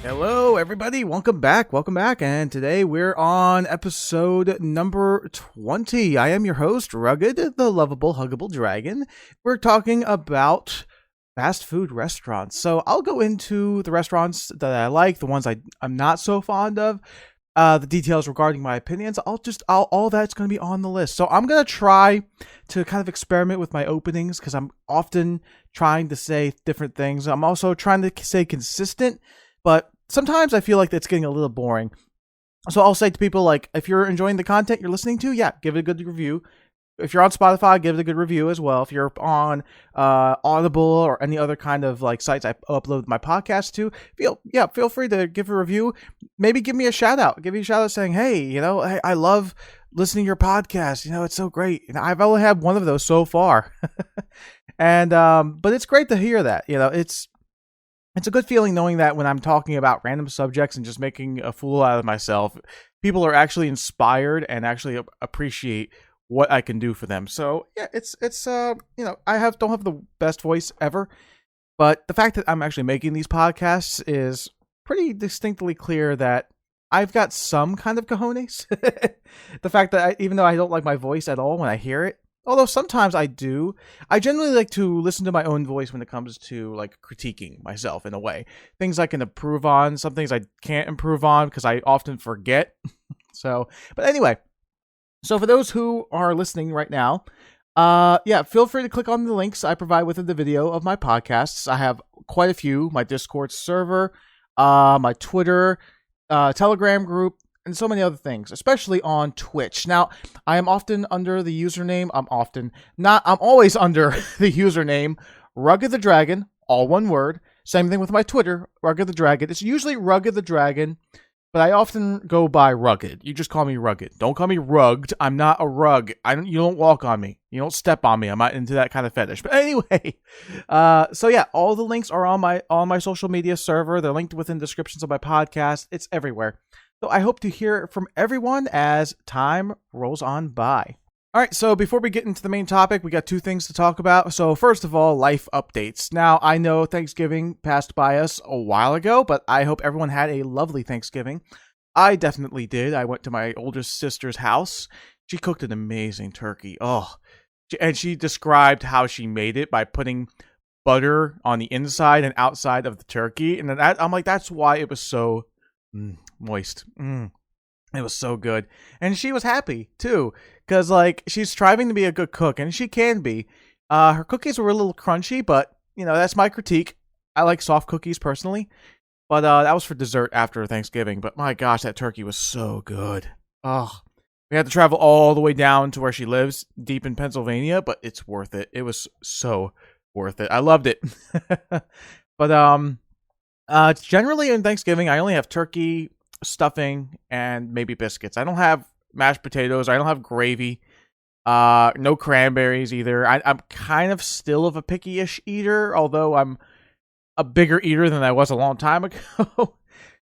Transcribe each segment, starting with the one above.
Hello, everybody. Welcome back. And today we're on episode number 20. I am your host, Rugged, the lovable, huggable dragon. We're talking about fast food restaurants. So I'll go into the restaurants that I like, the ones I'm not so fond of, the details regarding my opinions. All that's going to be on the list. So I'm going to try to kind of experiment with my openings because I'm often trying to say different things. I'm also trying to stay consistent, but sometimes I feel like it's getting a little boring. So I'll say to people, like, if you're enjoying the content you're listening to, yeah, give it a good review. If you're on Spotify, give it a good review as well. If you're on Audible or any other kind of like sites I upload my podcast to, feel free to give a review. Maybe give me a shout out. Give me a shout out saying, hey, I love listening to your podcast. It's so great. I've only had one of those so far. And but it's great to hear that. It's a good feeling knowing that when I'm talking about random subjects and just making a fool out of myself, people are actually inspired and actually appreciate what I can do for them. So yeah, it's I don't have the best voice ever, but the fact that I'm actually making these podcasts is pretty distinctly clear that I've got some kind of cojones. The fact that even though I don't like my voice at all when I hear it, although sometimes I do, I generally like to listen to my own voice when it comes to like critiquing myself in a way. Things I can improve on, some things I can't improve on because I often forget. But anyway, so for those who are listening right now, feel free to click on the links I provide within the video of my podcasts. I have quite a few: my Discord server, my Twitter, Telegram group, and so many other things, especially on Twitch. Now, I am often under the username, I'm always under the username RuggedTheDragon, all one word. Same thing with my Twitter, RuggedTheDragon. It's usually RuggedTheDragon, but I often go by Rugged. You just call me Rugged. Don't call me Rugged. I'm not a rug. You don't walk on me. You don't step on me. I'm not into that kind of fetish. But anyway, so yeah, all the links are on my social media server. They're linked within descriptions of my podcast. It's everywhere. So I hope to hear from everyone as time rolls on by. All right, so before we get into the main topic, we got two things to talk about. So first of all, life updates. Now, I know Thanksgiving passed by us a while ago, but I hope everyone had a lovely Thanksgiving. I definitely did. I went to my older sister's house. She cooked an amazing turkey. And she described how she made it by putting butter on the inside and outside of the turkey. And then I'm like, that's why it was so moist. It was so good. And she was happy too, because like she's striving to be a good cook, and she can be. Her cookies were a little crunchy, but that's my critique. I like soft cookies personally, but that was for dessert after Thanksgiving. But my gosh, that turkey was so good. We had to travel all the way down to where she lives, deep in Pennsylvania, but it's worth it. It was so worth it. I loved it. But generally in Thanksgiving, I only have turkey, stuffing, and maybe biscuits. I don't have mashed potatoes. I don't have gravy. No cranberries either. I'm kind of still of a picky-ish eater, although I'm a bigger eater than I was a long time ago.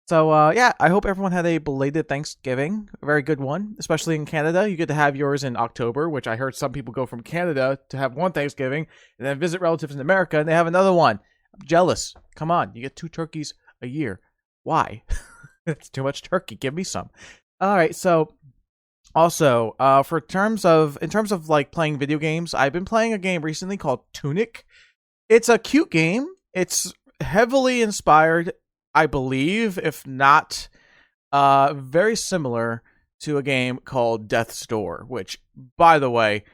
So, I hope everyone had a belated Thanksgiving. A very good one, especially in Canada. You get to have yours in October, which I heard some people go from Canada to have one Thanksgiving and then visit relatives in America, and they have another one. I'm jealous. Come on, you get 2 turkeys a year. Why? It's too much turkey. Give me some. All right, so also, in terms of like playing video games, I've been playing a game recently called Tunic. It's a cute game. It's heavily inspired, I believe, if not very similar to a game called Death's Door, which, by the way,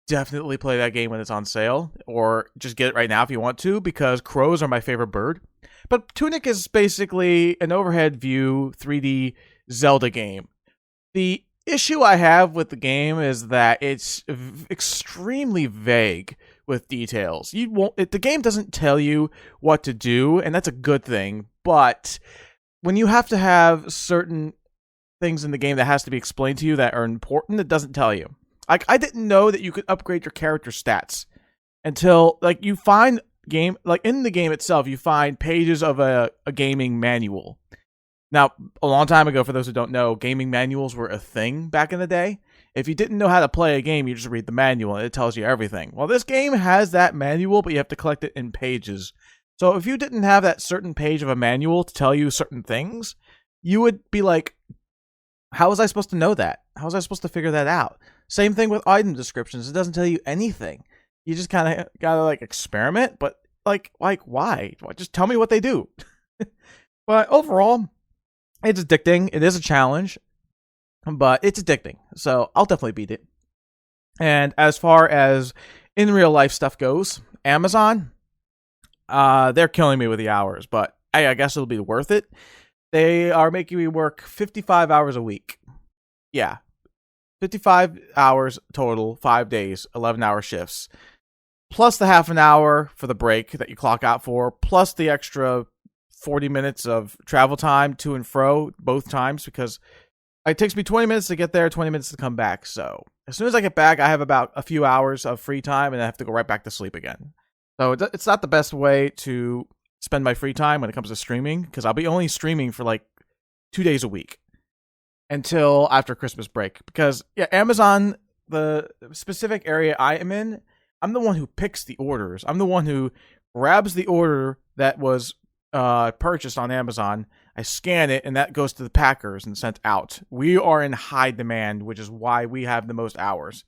definitely play that game when it's on sale, or just get it right now if you want to, because crows are my favorite bird. But Tunic is basically an overhead view 3D Zelda game. The issue I have with the game is that it's extremely vague with details. The game doesn't tell you what to do, and that's a good thing, but when you have to have certain things in the game that has to be explained to you that are important, it doesn't tell you. Like, I didn't know that you could upgrade your character stats until, like, you find game, like in the game itself, you find pages of a gaming manual. Now, a long time ago, for those who don't know, gaming manuals were a thing back in the day. If you didn't know how to play a game, you just read the manual and it tells you everything. Well, this game has that manual, but you have to collect it in pages. So if you didn't have that certain page of a manual to tell you certain things, you would be like, how was I supposed to know that? How was I supposed to figure that out? Same thing with item descriptions. It doesn't tell you anything. You just kind of gotta like experiment, but like why? Just tell me what they do. But overall, it's addicting. It is a challenge, but it's addicting. So I'll definitely beat it. And as far as in real life stuff goes, Amazon, they're killing me with the hours, but I guess it'll be worth it. They are making me work 55 hours a week. Yeah. 55 hours total, 5 days, 11-hour shifts. Plus the half an hour for the break that you clock out for, plus the extra 40 minutes of travel time to and fro both times, because it takes me 20 minutes to get there, 20 minutes to come back. So as soon as I get back, I have about a few hours of free time and I have to go right back to sleep again. So it's not the best way to spend my free time when it comes to streaming, because I'll be only streaming for like 2 days a week until after Christmas break. Because yeah, Amazon, the specific area I am in, I'm the one who picks the orders. I'm the one who grabs the order that was purchased on Amazon. I scan it, and that goes to the packers and sent out. We are in high demand, which is why we have the most hours.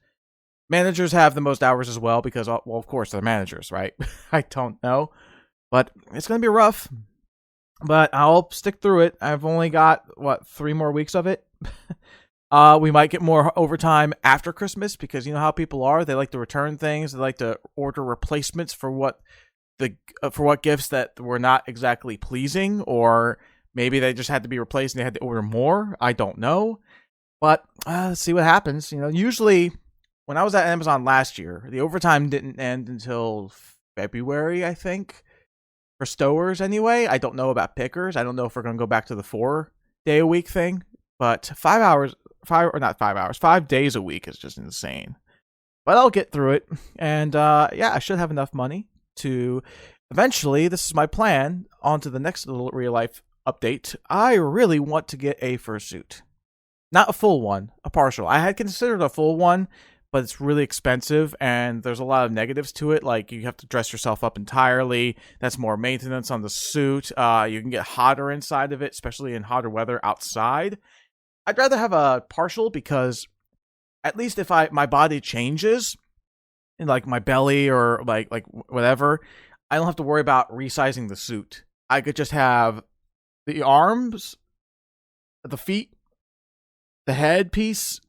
Managers have the most hours as well because, well, of course, they're managers, right? I don't know. But it's going to be rough. But I'll stick through it. I've only got, 3 more weeks of it? We might get more overtime after Christmas because you know how people are. They like to return things. They like to order replacements for what gifts that were not exactly pleasing, or maybe they just had to be replaced and they had to order more. I don't know. But let's see what happens. You know, usually when I was at Amazon last year, the overtime didn't end until February, I think. For stowers anyway. I don't know about pickers. I don't know if we're going to go back to the 4-day-a-week thing. But 5 days a week is just insane. But I'll get through it. And yeah, I should have enough money to eventually, this is my plan, on to the next little real life update. I really want to get a fursuit. Not a full one, a partial. I had considered a full one, but it's really expensive and there's a lot of negatives to it. Like you have to dress yourself up entirely. That's more maintenance on the suit. You can get hotter inside of it, especially in hotter weather outside. I'd rather have a partial because at least if my body changes in like my belly or like whatever, I don't have to worry about resizing the suit. I could just have the arms, the feet, the head piece,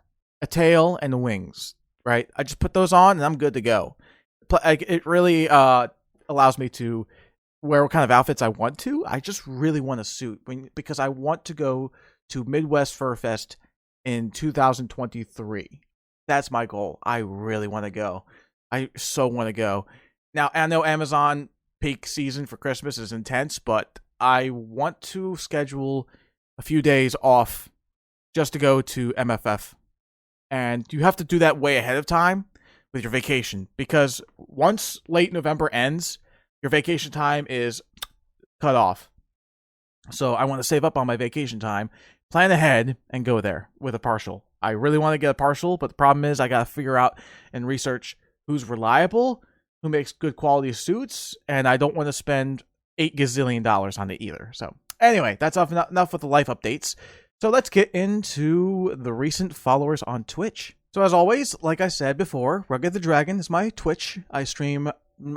a tail, and the wings. Right? I just put those on and I'm good to go. It really allows me to wear what kind of outfits I want to. I just really want a suit because I want to go to Midwest Fur Fest in 2023. That's my goal. I really want to go. I so want to go. Now, I know Amazon peak season for Christmas is intense, but I want to schedule a few days off just to go to MFF. And you have to do that way ahead of time with your vacation, because once late November ends, your vacation time is cut off. So I want to save up on my vacation time, plan ahead, and go there with a partial. I really want to get a partial, but the problem is I got to figure out and research who's reliable, who makes good quality suits, and I don't want to spend $8 gazillion on it either. So anyway, that's enough with the life updates. So let's get into the recent followers on Twitch. So as always, like I said before, RuggedTheDragon is my Twitch. I stream,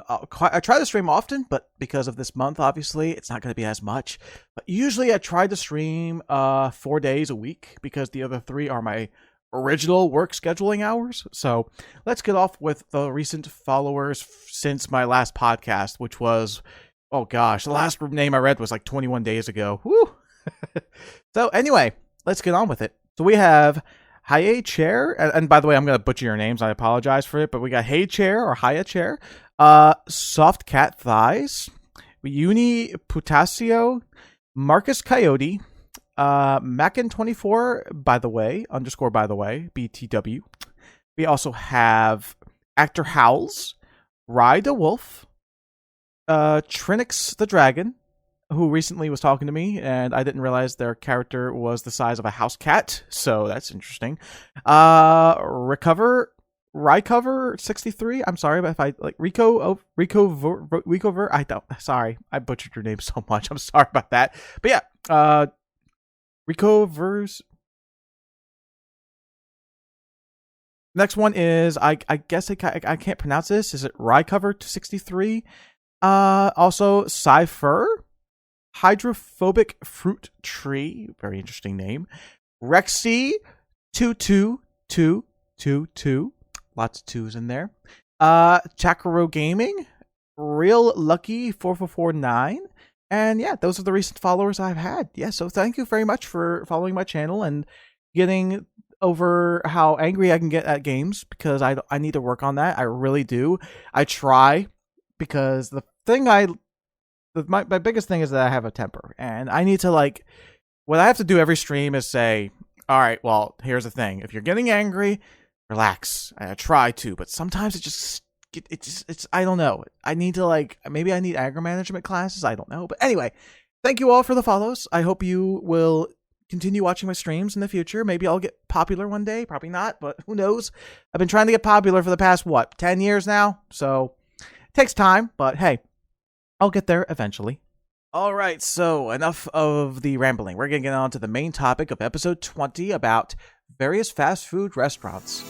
I try to stream often, but because of this month, obviously, it's not going to be as much. But usually I try to stream 4 days a week because the other 3 are my original work scheduling hours. So let's get off with the recent followers since my last podcast, which was, oh gosh, the last name I read was like 21 days ago. Woo! So anyway, let's get on with it. So we have Haye Chair, and by the way, I'm going to butcher your names. I apologize for it, but we got Hey Chair or Haye Chair, Soft Cat Thighs, Uni Putasio, Marcus Coyote, Mackin24, by the way, BTW. We also have Actor Howls, Ride a Wolf, Trinix the Dragon, who recently was talking to me, and I didn't realize their character was the size of a house cat, so that's interesting. Rycover 63. I'm sorry, but if I like Rico I don't. Sorry, I butchered your name so much. I'm sorry about that. But yeah, Ricover's. Next one is I guess I can't pronounce this. Is it Rycover 63? Also Cypher, Hydrophobic Fruit Tree, very interesting name. Rexy 22222, lots of twos in there. Chakaro Gaming, Real Lucky 4449, and yeah, those are the recent followers I've had. Yeah, so thank you very much for following my channel and getting over how angry I can get at games, because I need to work on that. I really do. I try, because my biggest thing is that I have a temper, and I need to, like, what I have to do every stream is say, all right, well, here's the thing. If you're getting angry, relax. I try to, but sometimes it's I don't know. I need to, like, maybe I need anger management classes. I don't know. But anyway, thank you all for the follows. I hope you will continue watching my streams in the future. Maybe I'll get popular one day. Probably not, but who knows? I've been trying to get popular for the past, 10 years now? So it takes time, but hey, I'll get there eventually. All right, so enough of the rambling. We're going to get on to the main topic of episode 20 about various fast food restaurants.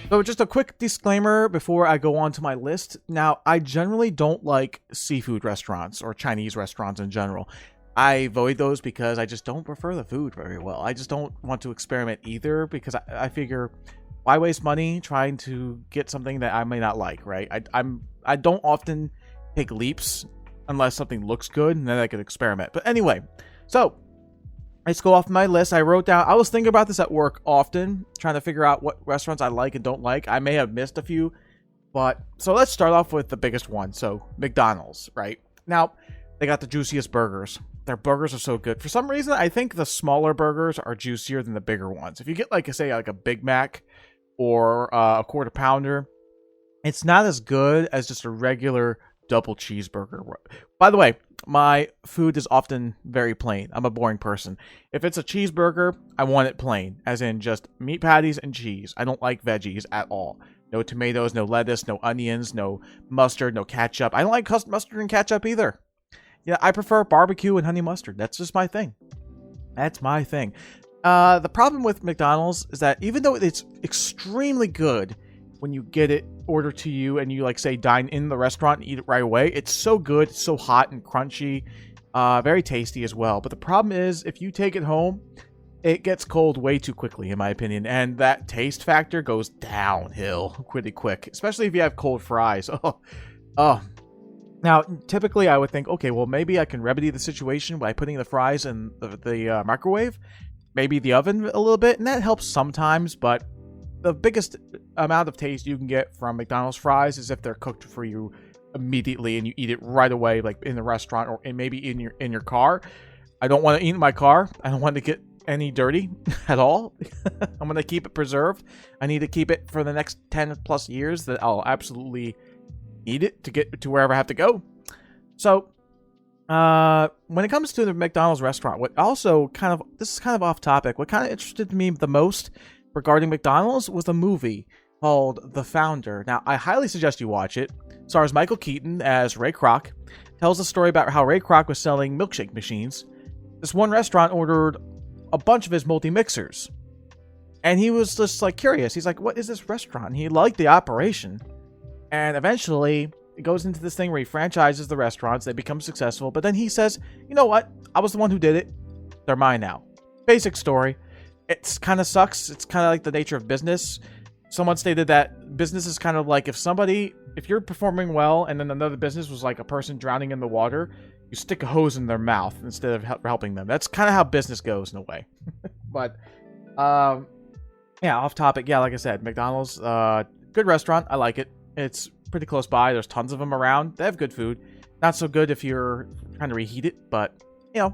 So just a quick disclaimer before I go on to my list. Now, I generally don't like seafood restaurants or Chinese restaurants in general. I avoid those because I just don't prefer the food very well. I just don't want to experiment either, because I figure, why waste money trying to get something that I may not like, right? I don't often take leaps unless something looks good, and then I could experiment. But anyway, so let's go off my list. I wrote down, I was thinking about this at work often, trying to figure out what restaurants I like and don't like. I may have missed a few, but so let's start off with the biggest one. So McDonald's, right? Now, they got the juiciest burgers. Their burgers are so good. For some reason, I think the smaller burgers are juicier than the bigger ones. If you get, like, say, like a Big Mac or a quarter pounder, it's not as good as just a regular double cheeseburger. By the way, my food is often very plain. I'm a boring person. If it's a cheeseburger, I want it plain, as in just meat patties and cheese. I don't like veggies at all. No tomatoes, no lettuce, no onions, no mustard, no ketchup. I don't like mustard and ketchup either. Yeah, I prefer barbecue and honey mustard. That's just my thing. That's my thing. The problem with McDonald's is that even though it's extremely good when you get it ordered to you and you, like, say, dine in the restaurant and eat it right away, it's so good, it's so hot and crunchy, very tasty as well. But the problem is, if you take it home, it gets cold way too quickly, in my opinion, and that taste factor goes downhill pretty quick, especially if you have cold fries. Oh. Now, typically I would think, okay, well, maybe I can remedy the situation by putting the fries in the microwave, maybe the oven a little bit, and that helps sometimes, but the biggest amount of taste you can get from McDonald's fries is if they're cooked for you immediately and you eat it right away, like in the restaurant or maybe in your car. I don't want to eat in my car. I don't want to get any dirty at all. I'm going to keep it preserved. I need to keep it for the next 10 plus years that I'll absolutely eat it to get to wherever I have to go. So when it comes to the McDonald's restaurant, this is kind of off topic, what kind of interested me the most regarding McDonald's was a movie called The Founder. Now, I highly suggest you watch it. It stars Michael Keaton as Ray Kroc. Tells a story about how Ray Kroc was selling milkshake machines. This one restaurant ordered a bunch of his multi-mixers. And he was just, like, curious. He's like, what is this restaurant? And he liked the operation. And eventually, it goes into this thing where he franchises the restaurants. They become successful. But then he says, you know what? I was the one who did it. They're mine now. Basic story. It kind of sucks. It's kind of like the nature of business. Someone stated that business is kind of like if you're performing well and then another business was like a person drowning in the water, you stick a hose in their mouth instead of helping them. That's kind of how business goes in a way. But, yeah, off topic. Yeah, like I said, McDonald's, good restaurant. I like it. It's pretty close by. There's tons of them around. They have good food. Not so good if you're trying to reheat it, but,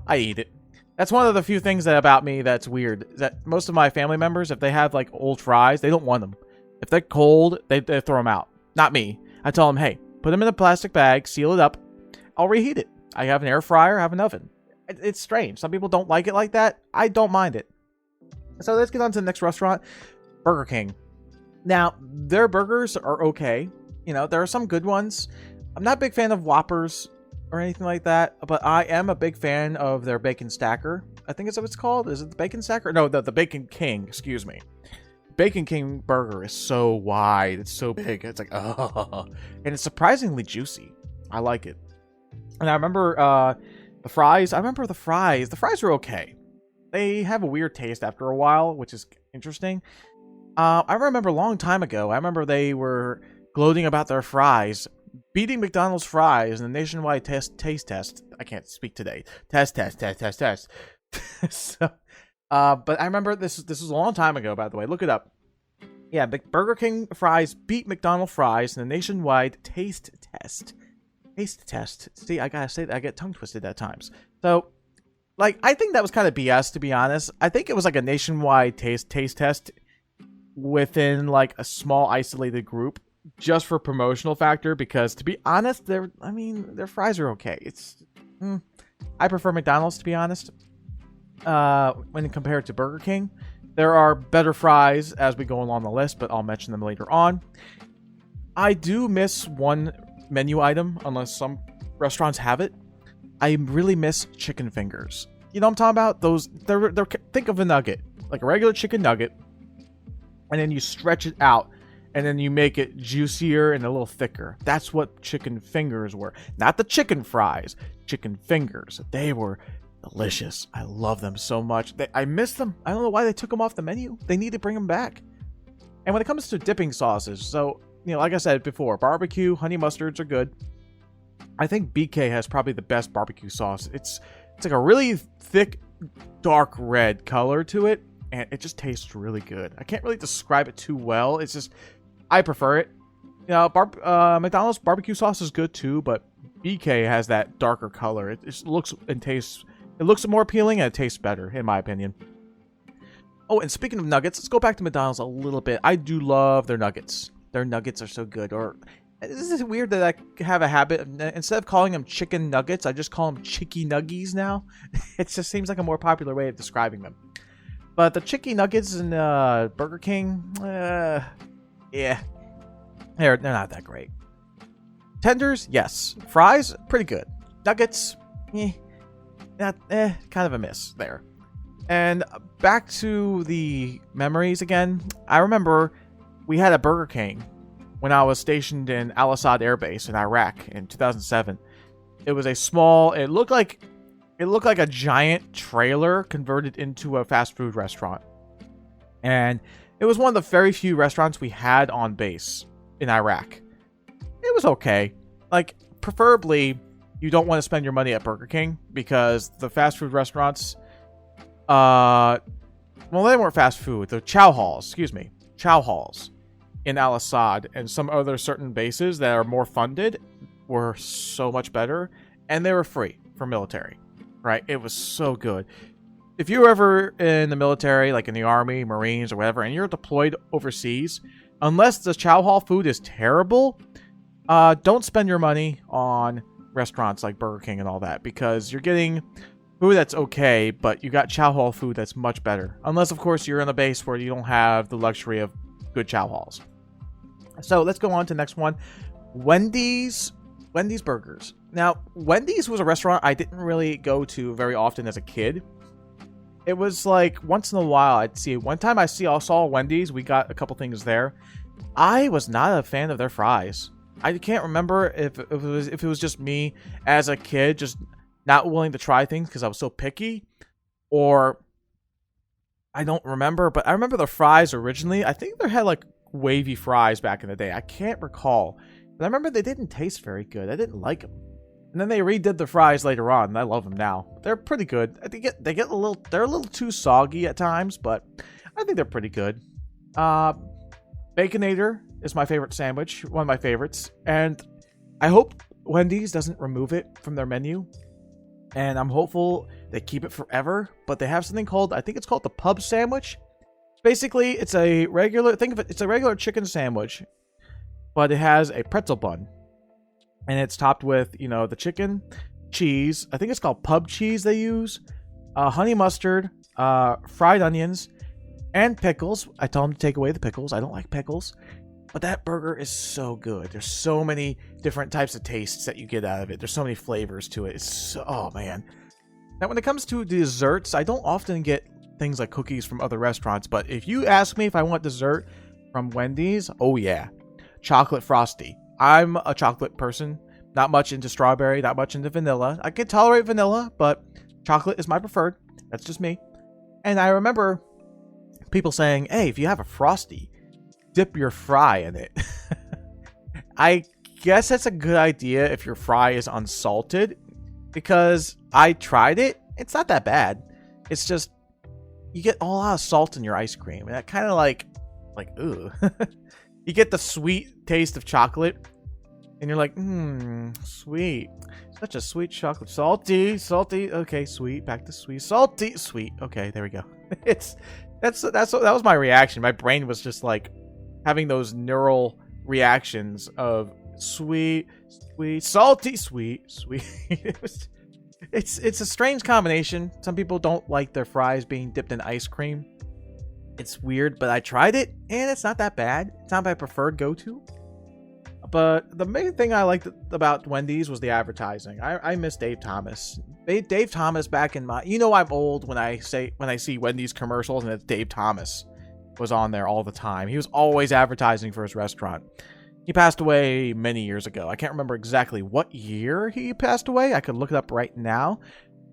I eat it. That's one of the few things about me that's weird. That most of my family members, if they have, like, old fries, they don't want them. If they're cold, they throw them out. Not me. I tell them, hey, put them in a plastic bag, seal it up. I'll reheat it. I have an air fryer, I have an oven. It's strange. Some people don't like it like that. I don't mind it. So let's get on to the next restaurant, Burger King. Now, their burgers are okay. There are some good ones. I'm not a big fan of Whoppers or anything like that, but I am a big fan of their Bacon Stacker. I think it's what it's called. Is it the Bacon Stacker? No, the Bacon King, excuse me. Bacon King burger is so wide. It's so big. It's like, oh. And it's surprisingly juicy. I like it. And I remember the fries. The fries are okay. They have a weird taste after a while, which is interesting. I remember a long time ago, they were gloating about their fries, beating McDonald's fries in the nationwide taste test. I can't speak today. Test. So, but I remember this was a long time ago, by the way. Look it up. Yeah, Burger King fries beat McDonald's fries in the nationwide taste test. Taste test. See, I gotta say that I get tongue twisted at times. So, I think that was kind of BS, to be honest. I think it was like a nationwide taste test within a small isolated group, just for promotional factor. Because to be honest, their fries are okay. I prefer McDonald's, to be honest. When compared to Burger King, there are better fries as we go along the list, but I'll mention them later on. I do miss one menu item, unless some restaurants have it. I really miss chicken fingers. You know what I'm talking about? Those, think of a nugget, like a regular chicken nugget, and then you stretch it out, and then you make it juicier and a little thicker. That's what chicken fingers were. Not the chicken fries, chicken fingers. They were delicious. I love them so much. I miss them. I don't know why they took them off the menu. They need to bring them back. And when it comes to dipping sauces, so, like I said before, barbecue, honey mustards are good. I think BK has probably the best barbecue sauce. It's like a really thick, dark red color to it, and it just tastes really good. I can't really describe it too well. It's just, I prefer it. McDonald's barbecue sauce is good too, but BK has that darker color. It just looks and tastes, it looks more appealing and it tastes better, in my opinion. Oh, and speaking of nuggets, let's go back to McDonald's a little bit. I do love their nuggets. Their nuggets are so good. Or, is it weird that I have a habit of, instead of calling them chicken nuggets, I just call them chicky nuggies now? It just seems like a more popular way of describing them. But the chicky nuggets in Burger King, yeah, they're not that great. Tenders, yes. Fries, pretty good. Nuggets, kind of a miss there. And back to the memories again. I remember we had a Burger King when I was stationed in Al Asad Air Base in Iraq in 2007. It was a small, it looked like a giant trailer converted into a fast food restaurant. And it was one of the very few restaurants we had on base in Iraq. It was okay. Preferably, you don't want to spend your money at Burger King, because the fast food restaurants, well, they weren't fast food. The chow halls in Al Asad and some other certain bases that are more funded were so much better, and they were free for military, right? It was so good. If you're ever in the military, like in the Army, Marines, or whatever, and you're deployed overseas, unless the chow hall food is terrible, don't spend your money on restaurants like Burger King and all that, because you're getting food that's okay, but you got chow hall food that's much better. Unless, of course, you're in a base where you don't have the luxury of good chow halls. So let's go on to the next one. Wendy's Burgers. Now, Wendy's was a restaurant I didn't really go to very often as a kid. It was like once in a while I'd see. One time I saw Wendy's. We got a couple things there. I was not a fan of their fries. I can't remember if it was just me as a kid just not willing to try things because I was so picky, or I don't remember. But I remember the fries originally. I think they had wavy fries back in the day. I can't recall, but I remember they didn't taste very good. I didn't like them. And then they redid the fries later on, and I love them now. They're pretty good. They're a little too soggy at times, but I think they're pretty good. Baconator is my favorite sandwich, one of my favorites, and I hope Wendy's doesn't remove it from their menu, and I'm hopeful they keep it forever. But they have something called, I think it's called the pub sandwich. Basically, it's a regular, think of it, it's a regular chicken sandwich, but it has a pretzel bun, and it's topped with, you know, the chicken, cheese. I think it's called pub cheese they use, honey mustard, fried onions, and pickles. I told them to take away the pickles. I don't like pickles. But that burger is so good. There's so many different types of tastes that you get out of it. There's so many flavors to it. It's so, oh man. Now when it comes to desserts, I don't often get things like cookies from other restaurants. But if you ask me if I want dessert from Wendy's, oh yeah. Chocolate Frosty. I'm a chocolate person. Not much into strawberry, not much into vanilla. I can tolerate vanilla, but chocolate is my preferred. That's just me. And I remember people saying, hey, if you have a Frosty, dip your fry in it. I guess that's a good idea if your fry is unsalted, because I tried it. It's not that bad. It's just you get a lot of salt in your ice cream, and that kind of like ooh. You get the sweet taste of chocolate, and you're like, sweet. Such a sweet chocolate. Salty. Okay, sweet. Back to sweet. Salty. Sweet. Okay, there we go. That was my reaction. My brain was just like having those neural reactions of sweet, salty, sweet. It's a strange combination. Some people don't like their fries being dipped in ice cream. It's weird, but I tried it, and it's not that bad. It's not my preferred go-to. But the main thing I liked about Wendy's was the advertising. I miss Dave Thomas. Dave Thomas back in my... You know I'm old when I see Wendy's commercials, and it's Dave Thomas was on there all the time. He was always advertising for his restaurant. He passed away many years ago. I can't remember exactly what year he passed away. I could look it up right now.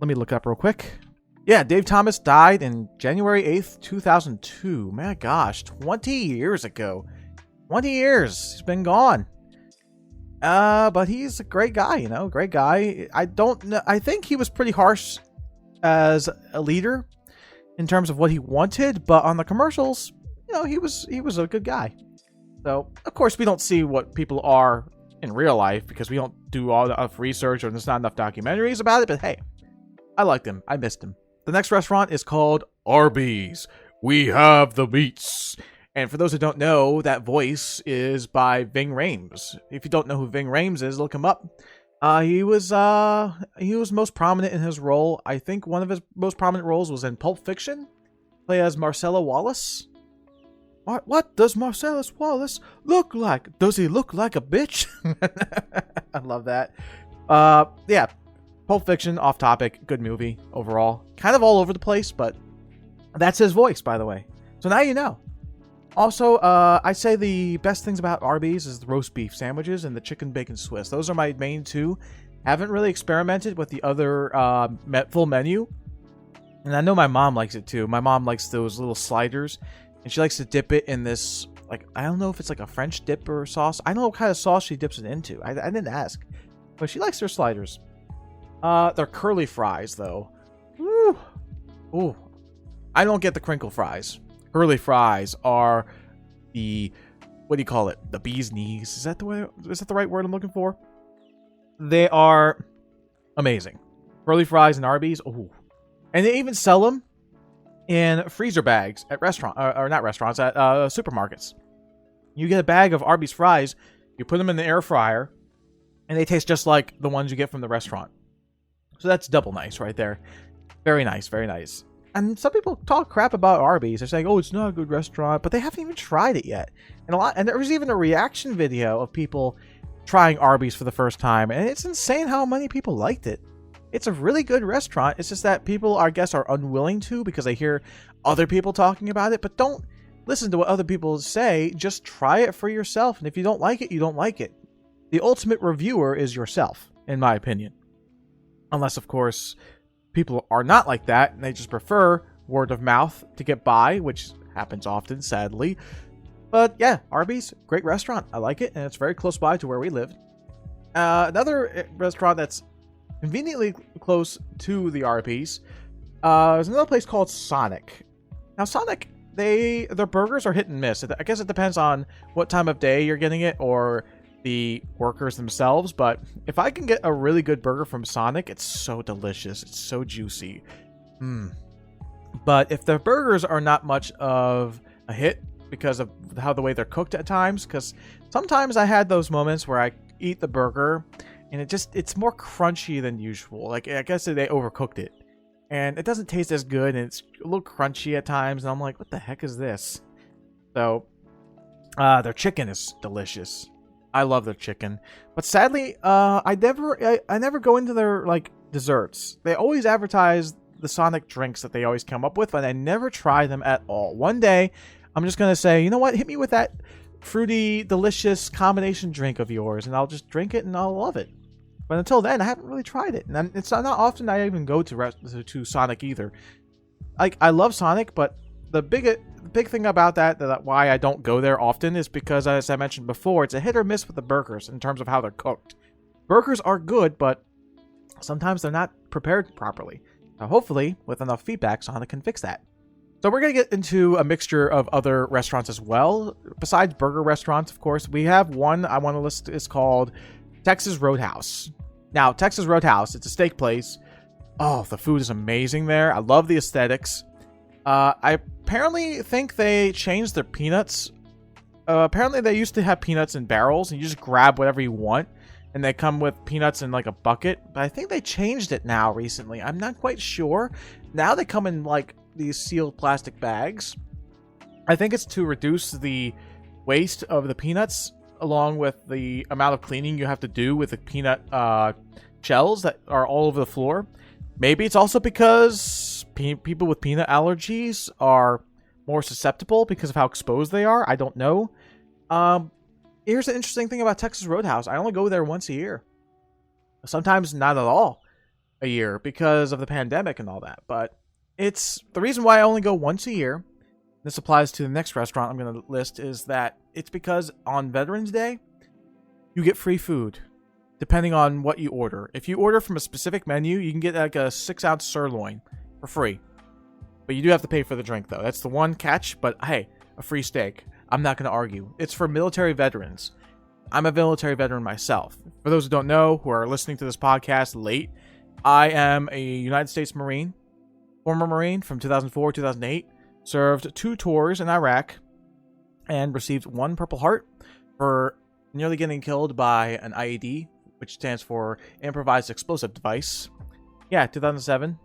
Let me look it up real quick. Yeah, Dave Thomas died in January 8th, 2002. My gosh, 20 years ago. 20 years. He's been gone. But he's a great guy, you know, great guy. I don't know. I think he was pretty harsh as a leader in terms of what he wanted, but on the commercials, you know, he was a good guy. So, of course, we don't see what people are in real life because we don't do all enough research or there's not enough documentaries about it, but hey, I liked him. I missed him. The next restaurant is called Arby's. We have the meats. And for those who don't know, that voice is by Ving Rhames. If you don't know who Ving Rhames is, look him up. He was most prominent in his role. I think one of his most prominent roles was in Pulp Fiction. Play as Marcella Wallace. What does Marcellus Wallace look like? Does he look like a bitch? I love that. Yeah. Pulp Fiction, off topic, good movie overall. Kind of all over the place, but that's his voice, by the way. So now you know. Also, I say the best things about Arby's is the roast beef sandwiches and the chicken bacon Swiss. Those are my main two. Haven't really experimented with the other full menu. And I know my mom likes it too. My mom likes those little sliders. And she likes to dip it in this, like, I don't know if it's like a French dip or sauce. I don't know what kind of sauce she dips it into. I didn't ask. But she likes their sliders. They're curly fries, though. Woo! Ooh. I don't get the crinkle fries. Curly fries are the, what do you call it? The bee's knees. Is that the right word I'm looking for? They are amazing. Curly fries and Arby's. Ooh. And they even sell them in freezer bags at or not restaurants, at supermarkets. You get a bag of Arby's fries, you put them in the air fryer, and they taste just like the ones you get from the restaurant. So that's double nice right there. Very nice, very nice. And some people talk crap about Arby's. They're saying, oh, it's not a good restaurant, but they haven't even tried it yet. And there was even a reaction video of people trying Arby's for the first time, and it's insane how many people liked it. It's a really good restaurant. It's just that people, I guess, are unwilling to because they hear other people talking about it, but don't listen to what other people say. Just try it for yourself, and if you don't like it, you don't like it. The ultimate reviewer is yourself, in my opinion. Unless, of course, people are not like that, and they just prefer word of mouth to get by, which happens often, sadly. But yeah, Arby's, great restaurant. I like it, and it's very close by to where we live. Another restaurant that's conveniently close to the Arby's is another place called Sonic. Now, Sonic, their burgers are hit and miss. I guess it depends on what time of day you're getting it, or the workers themselves, but if I can get a really good burger from Sonic, it's so delicious. It's so juicy. But if the burgers are not much of a hit because of how the way they're cooked at times, because sometimes I had those moments where I eat the burger and it's more crunchy than usual. Like, I guess they overcooked it and it doesn't taste as good, and it's a little crunchy at times, and I'm like, what the heck is this? So their chicken is delicious. I love their chicken, but sadly I never go into their like desserts. They always advertise the Sonic drinks that they always come up with, but I never try them at all. One day I'm just gonna say, you know what, hit me with that fruity delicious combination drink of yours, and I'll just drink it and I'll love it. But until then, I haven't really tried it, and it's not often I even go to Sonic either. Like, I love Sonic, but the big thing about that why I don't go there often is because, as I mentioned before, it's a hit or miss with the burgers in terms of how they're cooked. Burgers are good, but sometimes they're not prepared properly. Now, hopefully, with enough feedback, Sonic can fix that. So we're going to get into a mixture of other restaurants as well. Besides burger restaurants, of course, we have one I want to list. It's called Texas Roadhouse. Now, Texas Roadhouse, it's a steak place. Oh, the food is amazing there. I love the aesthetics. I apparently think they changed their peanuts. Apparently, they used to have peanuts in barrels, and you just grab whatever you want. And they come with peanuts in like a bucket. But I think they changed it now recently. I'm not quite sure. Now they come in like these sealed plastic bags. I think it's to reduce the waste of the peanuts, along with the amount of cleaning you have to do with the peanut shells that are all over the floor. Maybe it's also because people with peanut allergies are more susceptible because of how exposed they are. I don't know. Here's the interesting thing about Texas Roadhouse. I only go there once a year. Sometimes not at all a year because of the pandemic and all that. But it's the reason why I only go once a year. This applies to the next restaurant I'm going to list, is that it's because on Veterans Day, you get free food depending on what you order. If you order from a specific menu, you can get like a 6-ounce sirloin for free. But you do have to pay for the drink, though. That's the one catch. But hey, a free steak. I'm not going to argue. It's for military veterans. I'm a military veteran myself. For those who don't know, who are listening to this podcast late, I am a United States Marine, former Marine from 2004 2008, served 2 tours in Iraq, and received 1 Purple Heart for nearly getting killed by an IED, which stands for Improvised Explosive Device. Yeah, 2007,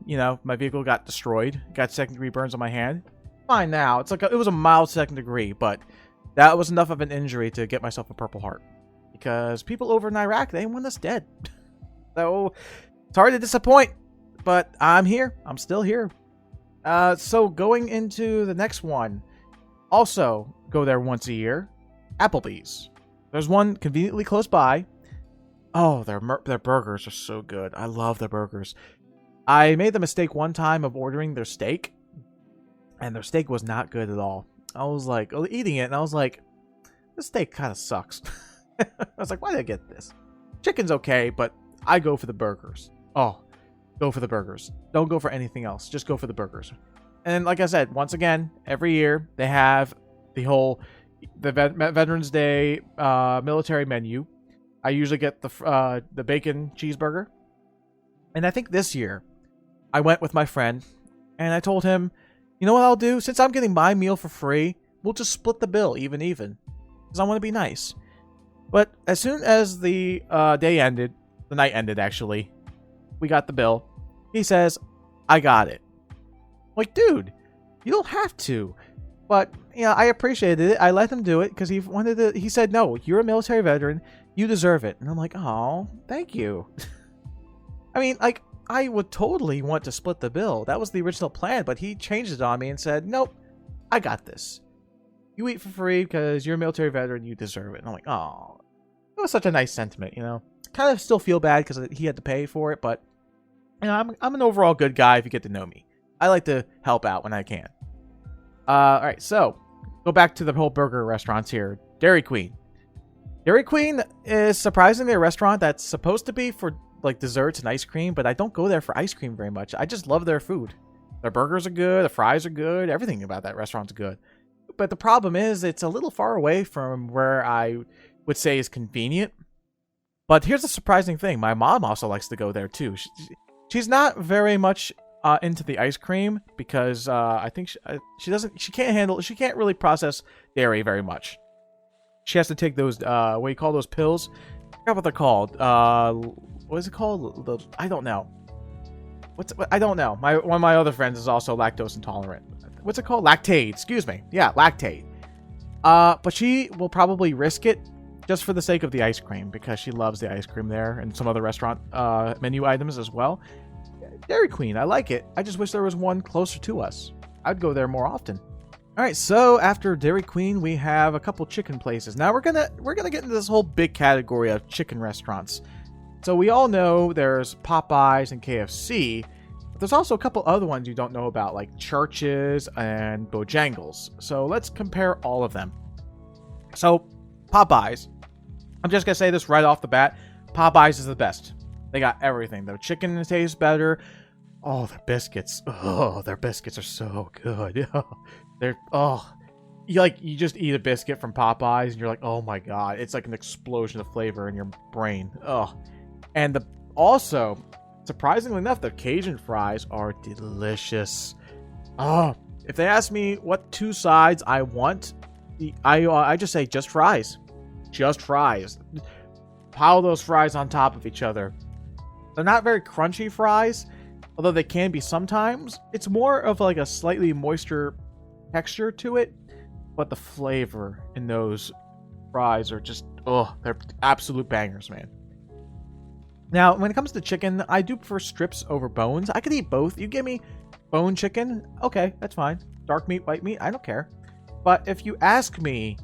my vehicle got destroyed, got second-degree burns on my hand. Fine now. It's like it was a mild second degree, but that was enough of an injury to get myself a Purple Heart. Because people over in Iraq, they want us dead. So, it's hard to disappoint, but I'm here. I'm still here. So, going into the next one, also go there once a year, Applebee's. There's one conveniently close by. Oh, their burgers are so good. I love their burgers. I made the mistake one time of ordering their steak, and their steak was not good at all. I was like, eating it, and I was like, this steak kind of sucks. I was like, why did I get this? Chicken's okay, but I go for the burgers. Oh, go for the burgers. Don't go for anything else. Just go for the burgers. And like I said, once again, every year they have the Veterans Day military menu. I usually get the bacon cheeseburger. And I think this year, I went with my friend, and I told him, you know what I'll do? Since I'm getting my meal for free, we'll just split the bill, even. Because I want to be nice. But as soon as the day ended, the night ended, actually, we got the bill. He says, I got it. I'm like, dude, you don't have to. But, I appreciated it. I let him do it because he said, no, you're a military veteran. You deserve it. And I'm like, oh, thank you. I mean, like, I would totally want to split the bill. That was the original plan, but he changed it on me and said, nope, I got this. You eat for free because you're a military veteran. You deserve it. And I'm like, oh, it was such a nice sentiment, Kind of still feel bad because he had to pay for it, but, I'm an overall good guy if you get to know me. I like to help out when I can. All right, so go back to the whole burger restaurants here. Dairy Queen. Dairy Queen is surprisingly a restaurant that's supposed to be for like desserts and ice cream, but I don't go there for ice cream very much. I just love their food. Their burgers are good, the fries are good, everything about that restaurant's good. But the problem is it's a little far away from where I would say is convenient. But here's the surprising thing. My mom also likes to go there too. She's not very much into the ice cream because I think she can't really process dairy very much. She has to take those what do you call those pills? I forgot what they're called. What is it called? I don't know. I don't know. One of my other friends is also lactose intolerant. What's it called? Lactate. Excuse me. Yeah, lactate. But she will probably risk it just for the sake of the ice cream because she loves the ice cream there and some other restaurant menu items as well. Dairy Queen, I like it. I just wish there was one closer to us. I'd go there more often. All right, so after Dairy Queen, we have a couple chicken places. Now we're gonna get into this whole big category of chicken restaurants. So we all know there's Popeyes and KFC, but there's also a couple other ones you don't know about, like Church's and Bojangles. So let's compare all of them. So Popeyes, I'm just gonna say this right off the bat. Popeyes is the best. They got everything. The chicken tastes better. Oh, their biscuits. Oh, their biscuits are so good. You just eat a biscuit from Popeyes and you're like, oh my god, it's like an explosion of flavor in your brain. Oh, and also, surprisingly enough, the Cajun fries are delicious. Oh, if they ask me what 2 sides I want, I just say just fries. Just fries. Pile those fries on top of each other. They're not very crunchy fries, although they can be sometimes. It's more of like a slightly moister texture to it, but the flavor in those fries are just, they're absolute bangers, man. Now, when it comes to chicken, I do prefer strips over bones. I could eat both. You give me bone chicken, okay, that's fine. Dark meat, white meat, I don't care. But if you ask me,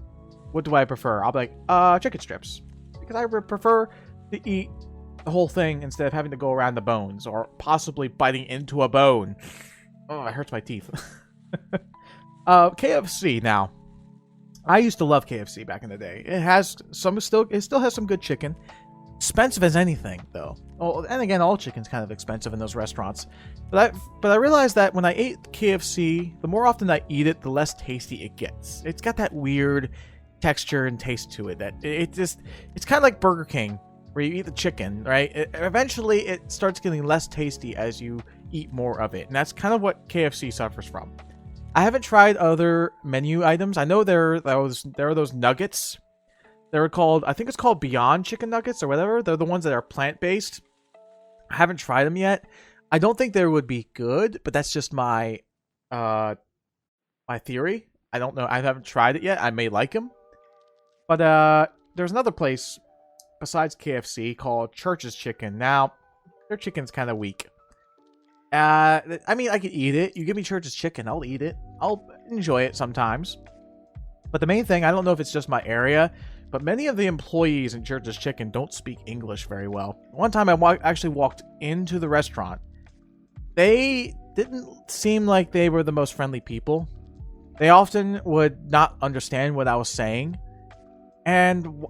what do I prefer? I'll be like, chicken strips. Because I prefer to eat the whole thing instead of having to go around the bones or possibly biting into a bone. Oh, it hurts my teeth. KFC now. I used to love KFC back in the day. It still has some good chicken. Expensive as anything, though. Oh, and again, all chicken's kind of expensive in those restaurants. But I realized that when I ate KFC, the more often I eat it, the less tasty it gets. It's got that weird texture and taste to it that it's kind of like Burger King, where you eat the chicken, right? Eventually, it starts getting less tasty as you eat more of it. And that's kind of what KFC suffers from. I haven't tried other menu items. I know there are those nuggets. They're called, I think it's called Beyond Chicken Nuggets or whatever. They're the ones that are plant-based. I haven't tried them yet. I don't think they would be good, but that's just my my theory. I don't know. I haven't tried it yet. I may like them. But there's another place besides KFC called Church's Chicken. Now, their chicken's kind of weak. I mean, I could eat it. You give me Church's Chicken, I'll eat it. I'll enjoy it sometimes. But the main thing, I don't know if it's just my area, but many of the employees in Church's Chicken don't speak English very well. One time I actually walked into the restaurant. They didn't seem like they were the most friendly people. They often would not understand what I was saying. And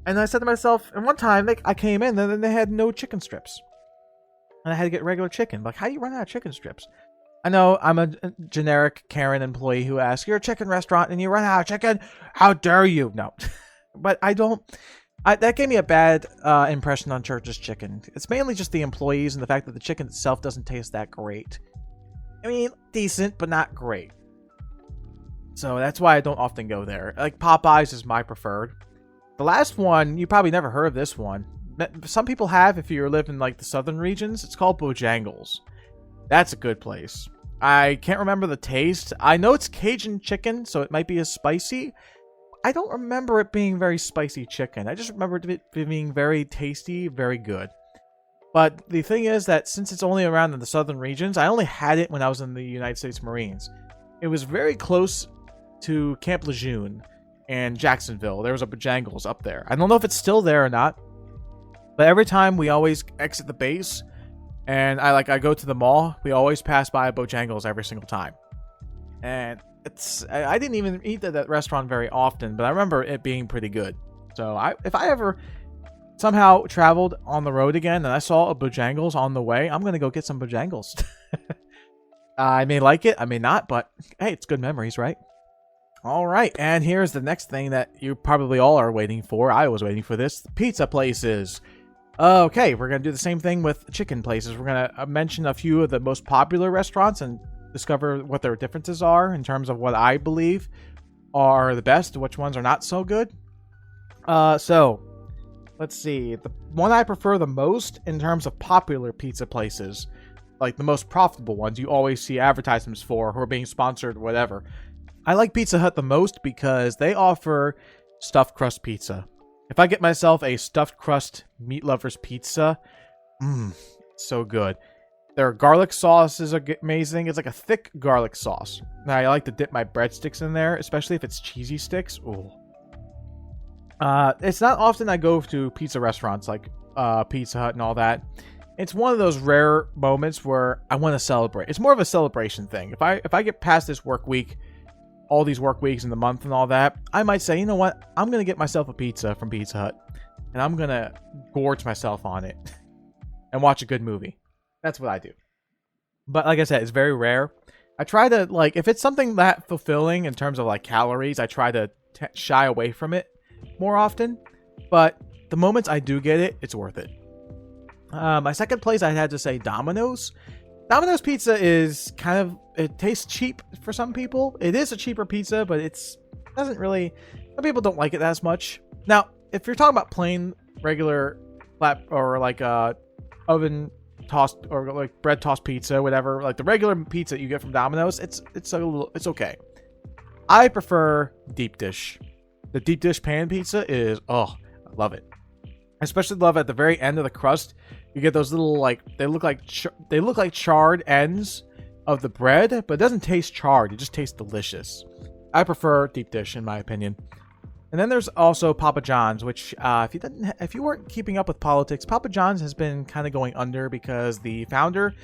I said to myself, and one time I came in and then they had no chicken strips. And I had to get regular chicken. Like, how do you run out of chicken strips? I know I'm a generic Karen employee who asks, you're a chicken restaurant and you run out of chicken? How dare you? No. But I don't. That gave me a bad impression on Church's Chicken. It's mainly just the employees and the fact that the chicken itself doesn't taste that great. I mean, decent, but not great. So that's why I don't often go there. Like, Popeyes is my preferred. The last one, you probably never heard of this one. Some people have if you live in, like, the southern regions. It's called Bojangles. That's a good place. I can't remember the taste. I know it's Cajun chicken, so it might be as spicy. I don't remember it being very spicy chicken. I just remember it being very tasty, very good. But the thing is that since it's only around in the southern regions, I only had it when I was in the United States Marines. It was very close to Camp Lejeune and Jacksonville. There was a Bojangles up there. I don't know if it's still there or not. But every time we always exit the base and I go to the mall, we always pass by a Bojangles every single time. And I didn't even eat at that restaurant very often, but I remember it being pretty good. So if I ever somehow traveled on the road again and I saw a Bojangles on the way, I'm going to go get some Bojangles. I may like it, I may not, but hey, it's good memories, right? All right, and here's the next thing that you probably all are waiting for. I was waiting for this. Pizza places. Okay, we're going to do the same thing with chicken places. We're going to mention a few of the most popular restaurants and discover what their differences are in terms of what I believe are the best, which ones are not so good. So, let's see. The one I prefer the most in terms of popular pizza places, like the most profitable ones you always see advertisements for, who are being sponsored, whatever. I like Pizza Hut the most because they offer stuffed crust pizza. If I get myself a stuffed crust meat lovers pizza, so good. Their garlic sauce is amazing. It's like a thick garlic sauce. Now, I like to dip my breadsticks in there, especially if it's cheesy sticks. Ooh. It's not often I go to pizza restaurants like Pizza Hut and all that. It's one of those rare moments where I want to celebrate. It's more of a celebration thing. If I get past this work week, all these work weeks in the month and all that, I might say, you know what? I'm going to get myself a pizza from Pizza Hut. And I'm going to gorge myself on it. And watch a good movie. That's what I do. But like I said, it's very rare. I try to, like, if it's something that fulfilling in terms of, like, calories, I try to shy away from it more often. But the moments I do get it, it's worth it. My second place, I had to say Domino's. Domino's pizza is kind of, it tastes cheap for some people. It is a cheaper pizza, but doesn't really, some people don't like it as much. Now, if you're talking about plain, regular, flat, or like oven tossed, or like bread tossed pizza, whatever, like the regular pizza you get from Domino's, it's okay. I prefer deep dish. The deep dish pan pizza is, I love it. I especially love at the very end of the crust. You get those little, like, they look like charred ends of the bread, but it doesn't taste charred. It just tastes delicious. I prefer deep dish, in my opinion. And then there's also Papa John's, which if you weren't keeping up with politics, Papa John's has been kind of going under because the founder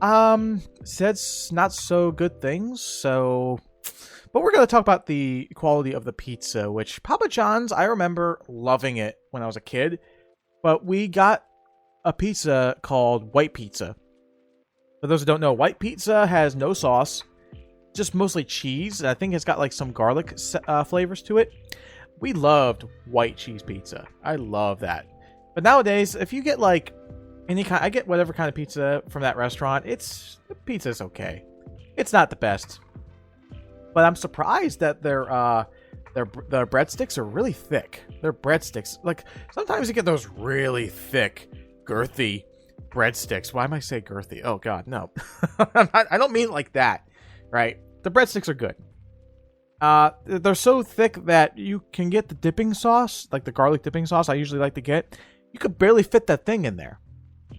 said not so good things. So, but we're going to talk about the quality of the pizza, which Papa John's, I remember loving it when I was a kid, but we got a pizza called white pizza. For those who don't know, white pizza has no sauce, just mostly cheese. I think it's got like some garlic flavors to it. We loved white cheese pizza. I love that. But nowadays, if you get like any kind, I get whatever kind of pizza from that restaurant. The pizza's okay. It's not the best, but I'm surprised that their breadsticks are really thick. Their breadsticks, like sometimes you get those really thick, girthy breadsticks. Why am I saying girthy? Oh God, no. I don't mean it like that, right? The breadsticks are good. They're so thick that you can get the dipping sauce, like the garlic dipping sauce I usually like to get. You could barely fit that thing in there.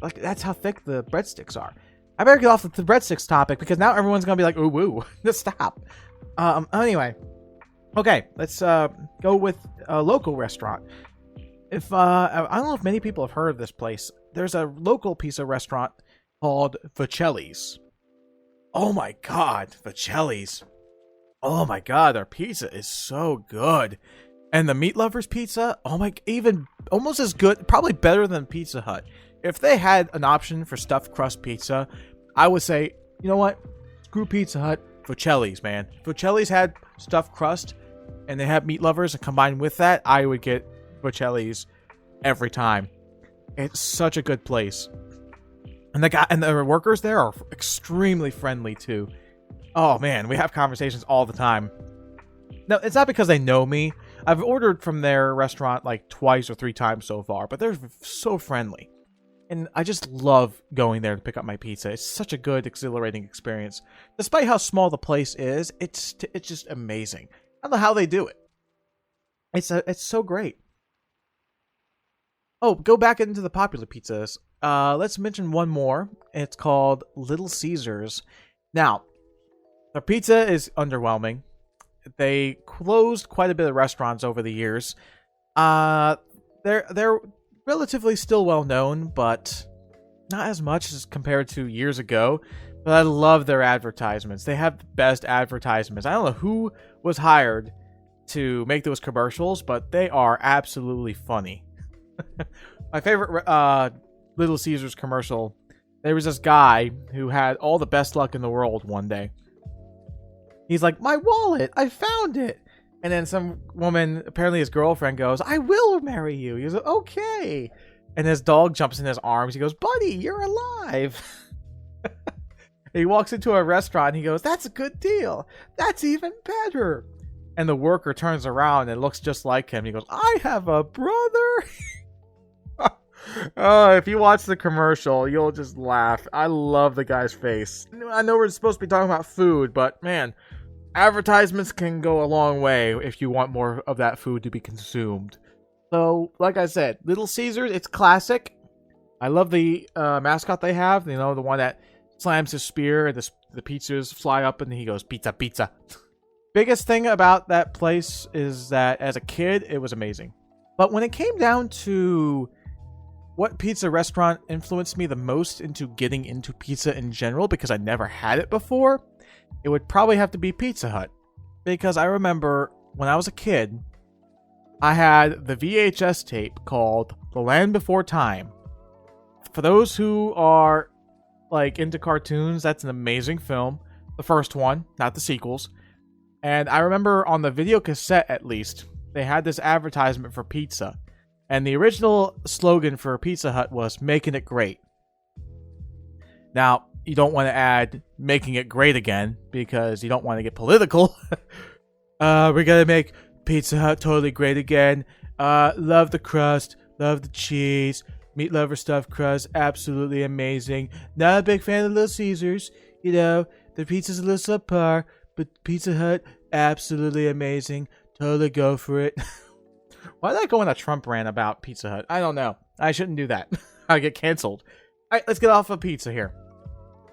Like, that's how thick the breadsticks are. I better get off the breadsticks topic because now everyone's gonna be like, ooh, woo. Just stop. Anyway. Okay, let's go with a local restaurant. I don't know if many people have heard of this place. There's a local pizza restaurant called Vicelli's. Oh my God, Vicelli's. Oh my God, their pizza is so good. And the meat lovers pizza, even almost as good, probably better than Pizza Hut. If they had an option for stuffed crust pizza, I would say, you know what? Screw Pizza Hut, Vicelli's, man. If Vicelli's had stuffed crust and they have meat lovers, and combined with that, I would get Vicelli's every time. It's such a good place. And the workers there are extremely friendly too. Oh man, we have conversations all the time. Now, it's not because they know me. I've ordered from their restaurant like twice or three times so far, but they're so friendly. And I just love going there to pick up my pizza. It's such a good, exhilarating experience. Despite how small the place is, it's just amazing. I don't know how they do it. It's so great. Oh, go back into the popular pizzas. Let's mention one more. It's called Little Caesars. Now, their pizza is underwhelming. They closed quite a bit of restaurants over the years. They're relatively still well known, but not as much as compared to years ago. But I love their advertisements. They have the best advertisements. I don't know who was hired to make those commercials, but they are absolutely funny. My favorite Little Caesars commercial, there was this guy who had all the best luck in the world one day. He's like, my wallet, I found it. And then some woman, apparently his girlfriend, goes, I will marry you. He's like, okay. And his dog jumps in his arms. He goes, buddy, you're alive. He walks into a restaurant and he goes, that's a good deal. That's even better. And the worker turns around and looks just like him. He goes, I have a brother. Oh, if you watch the commercial, you'll just laugh. I love the guy's face. I know we're supposed to be talking about food, but man, advertisements can go a long way if you want more of that food to be consumed. So, like I said, Little Caesars, it's classic. I love the mascot they have. You know, the one that slams his spear and the pizzas fly up and he goes, pizza, pizza. Biggest thing about that place is that as a kid, it was amazing. But when it came down to what pizza restaurant influenced me the most into getting into pizza in general, because I never had it before, it would probably have to be Pizza Hut. Because I remember when I was a kid, I had the VHS tape called The Land Before Time. For those who are like into cartoons, that's an amazing film. The first one, not the sequels. And I remember on the video cassette, at least, they had this advertisement for pizza. And the original slogan for Pizza Hut was making it great. Now, you don't want to add making it great again because you don't want to get political. We're going to make Pizza Hut totally great again. Love the crust, love the cheese, meat lover stuffed crust, absolutely amazing. Not a big fan of Little Caesars. You know, the pizza's a little subpar, but Pizza Hut, absolutely amazing. Totally go for it. Why did I go on a Trump rant about Pizza Hut? I don't know. I shouldn't do that. I get canceled. All right, let's get off of pizza here.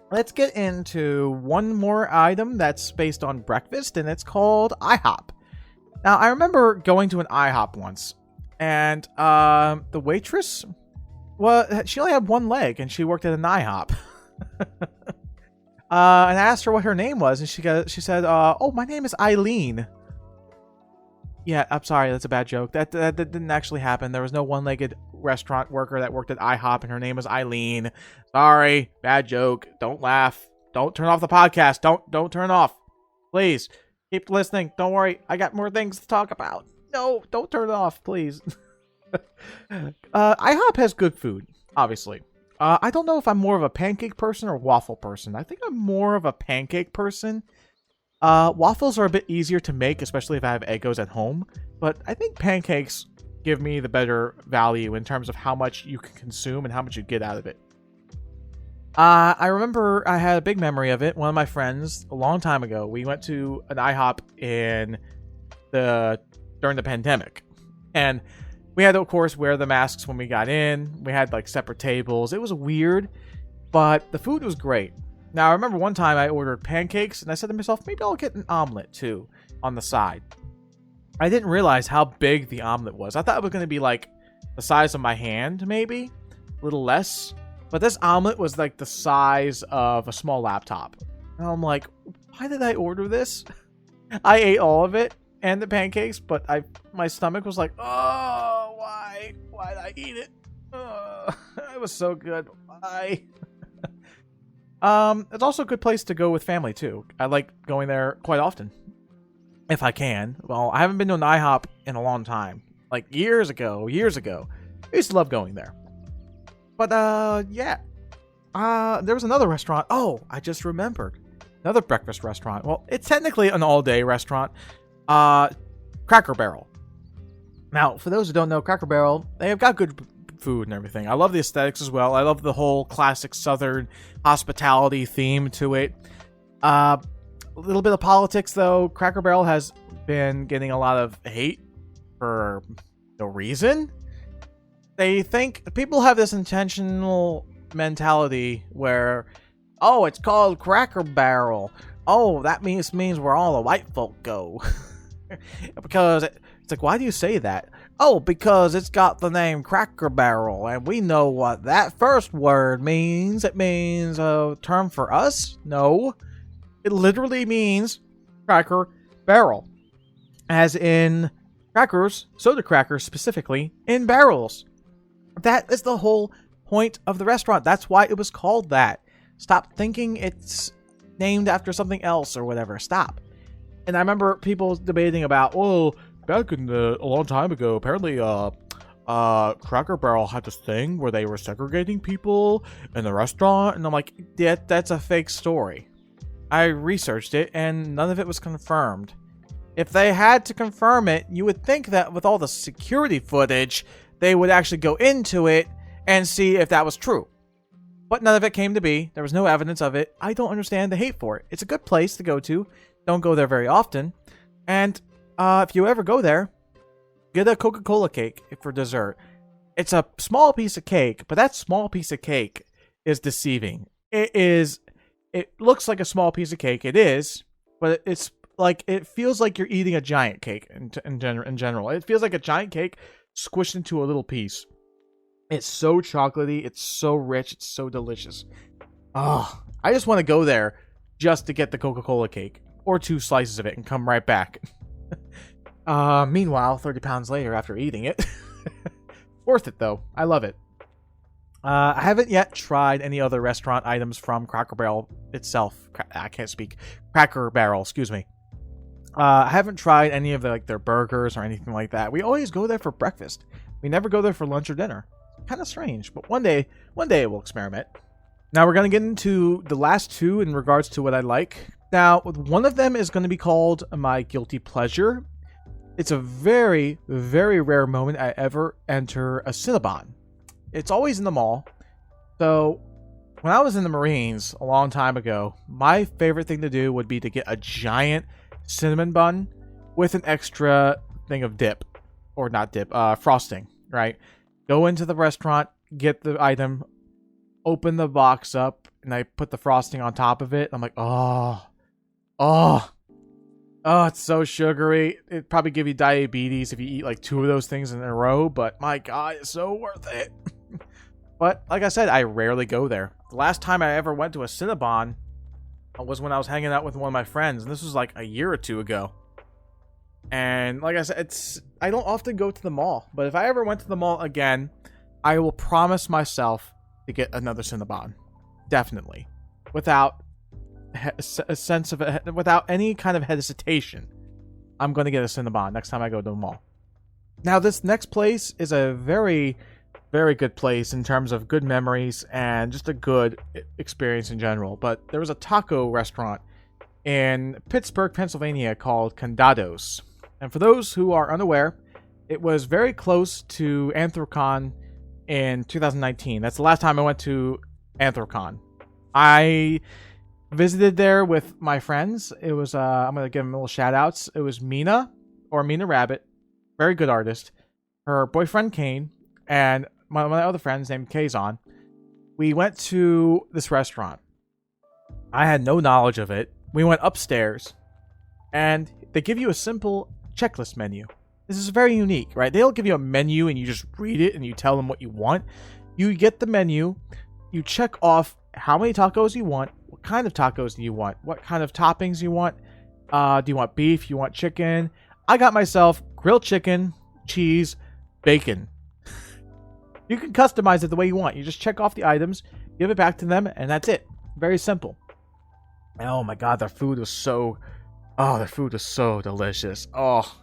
Let's get into one more item that's based on breakfast, and it's called IHOP. Now, I remember going to an IHOP once, and the waitress, well, she only had one leg, and she worked at an IHOP. And I asked her what her name was, and she said, oh, my name is Eileen. Yeah, I'm sorry, that's a bad joke. That didn't actually happen. There was no one-legged restaurant worker that worked at IHOP, and her name was Eileen. Sorry, bad joke. Don't laugh. Don't turn off the podcast. Don't turn off. Please, keep listening. Don't worry, I got more things to talk about. No, don't turn it off, please. IHOP has good food, obviously. I don't know if I'm more of a pancake person or waffle person. I think I'm more of a pancake person. Waffles are a bit easier to make, especially if I have Eggos at home, but I think pancakes give me the better value in terms of how much you can consume and how much you get out of it. I remember I had a big memory of it. One of my friends, a long time ago, we went to an IHOP during the pandemic, and we had to, of course, wear the masks when we got in. We had like separate tables. It was weird, but the food was great. Now, I remember one time I ordered pancakes, and I said to myself, maybe I'll get an omelet, too, on the side. I didn't realize how big the omelet was. I thought it was going to be, like, the size of my hand, maybe. A little less. But this omelet was, like, the size of a small laptop. And I'm like, why did I order this? I ate all of it, and the pancakes, but my stomach was like, oh, why? Why did I eat it? It was so good. Why? It's also a good place to go with family, too. I like going there quite often. If I can. Well, I haven't been to an IHOP in a long time. Like, years ago. I used to love going there. But, yeah. There was another restaurant. Oh, I just remembered. Another breakfast restaurant. Well, it's technically an all-day restaurant. Cracker Barrel. Now, for those who don't know, Cracker Barrel, they have got good food and everything. I love the aesthetics as well. I love the whole classic Southern hospitality theme to it. A little bit of politics, though. Cracker Barrel has been getting a lot of hate for no reason. They think people have this intentional mentality where, oh, it's called Cracker Barrel. Oh, that means where all the white folk go. Because it's like, why do you say that? Oh, because it's got the name Cracker Barrel, and we know what that first word means. It means a term for us? No. It literally means Cracker Barrel. As in crackers, soda crackers specifically, in barrels. That is the whole point of the restaurant. That's why it was called that. Stop thinking it's named after something else or whatever. Stop. And I remember people debating about, well, back in a long time ago, apparently, Cracker Barrel had this thing where they were segregating people in the restaurant. And I'm like, yeah, that's a fake story. I researched it, and none of it was confirmed. If they had to confirm it, you would think that with all the security footage, they would actually go into it and see if that was true. But none of it came to be. There was no evidence of it. I don't understand the hate for it. It's a good place to go to. Don't go there very often. And if you ever go there, get a Coca-Cola cake for dessert. It's a small piece of cake, but that small piece of cake is deceiving. It looks like a small piece of cake. It is, but it's like, it feels like you're eating a giant cake in general. It feels like a giant cake squished into a little piece. It's so chocolatey. It's so rich. It's so delicious. Oh, I just want to go there just to get the Coca-Cola cake or 2 slices of it and come right back. Meanwhile, 30 pounds later after eating it. Worth it, though. I love it. I haven't yet tried any other restaurant items from Cracker Barrel itself. I can't speak. Cracker Barrel, excuse me. I haven't tried any of their burgers or anything like that. We always go there for breakfast. We never go there for lunch or dinner. Kind of strange, but one day we'll experiment. Now we're going to get into the last 2 in regards to what I like. Now, one of them is going to be called my guilty pleasure. It's a very, very rare moment I ever enter a Cinnabon. It's always in the mall. So, when I was in the Marines a long time ago, my favorite thing to do would be to get a giant cinnamon bun with an extra thing of dip. Or not dip, frosting, right? Go into the restaurant, get the item, open the box up, and I put the frosting on top of it. I'm like, oh, it's so sugary. It'd probably give you diabetes if you eat like 2 of those things in a row, but my God, it's so worth it. But like I said, I rarely go there. The last time I ever went to a Cinnabon was when I was hanging out with one of my friends, and this was like a year or 2 ago. And like I said, I don't often go to the mall, but if I ever went to the mall again, I will promise myself to get another Cinnabon. Definitely. Without without any kind of hesitation, I'm going to get a Cinnabon next time I go to the mall. Now, this next place is a very, very good place in terms of good memories and just a good experience in general. But there was a taco restaurant in Pittsburgh, Pennsylvania called Condados. And for those who are unaware, it was very close to Anthrocon in 2019. That's the last time I went to Anthrocon. I visited there with my friends. It was, I'm going to give them little shout outs. It was Mina, or Mina Rabbit, very good artist, her boyfriend Kane, and one of my other friends named Kazon. We went to this restaurant. I had no knowledge of it. We went upstairs, and they give you a simple checklist menu. This is very unique, right? They don't give you a menu and you just read it and you tell them what you want. You get the menu, you check off how many tacos you want, what kind of tacos do you want, what kind of toppings you want. Do you want beef? You want chicken? I got myself grilled chicken, cheese, bacon. You can customize it the way you want. You just check off the items, give it back to them, and that's it. Very simple. And oh my God, their food was so delicious. Oh,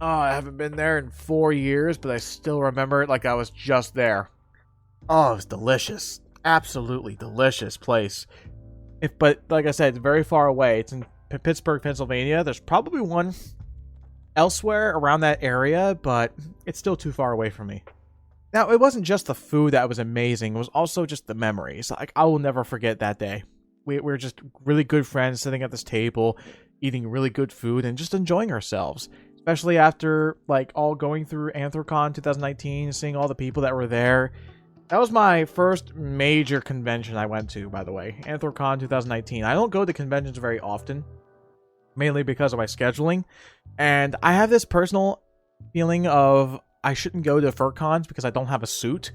I haven't been there in 4 years, but I still remember it like I was just there. Oh, it was delicious. Absolutely delicious place. But like I said, it's very far away. It's in Pittsburgh, Pennsylvania. There's probably one elsewhere around that area, but it's still too far away from me. Now, it wasn't just the food that was amazing. It was also just the memories. Like, I will never forget that day. We were just really good friends sitting at this table, eating really good food and just enjoying ourselves. Especially after, like, all going through Anthrocon 2019, seeing all the people that were there. That was my first major convention I went to, by the way. Anthrocon 2019. I don't go to conventions very often, mainly because of my scheduling. And I have this personal feeling of I shouldn't go to FurCons because I don't have a suit.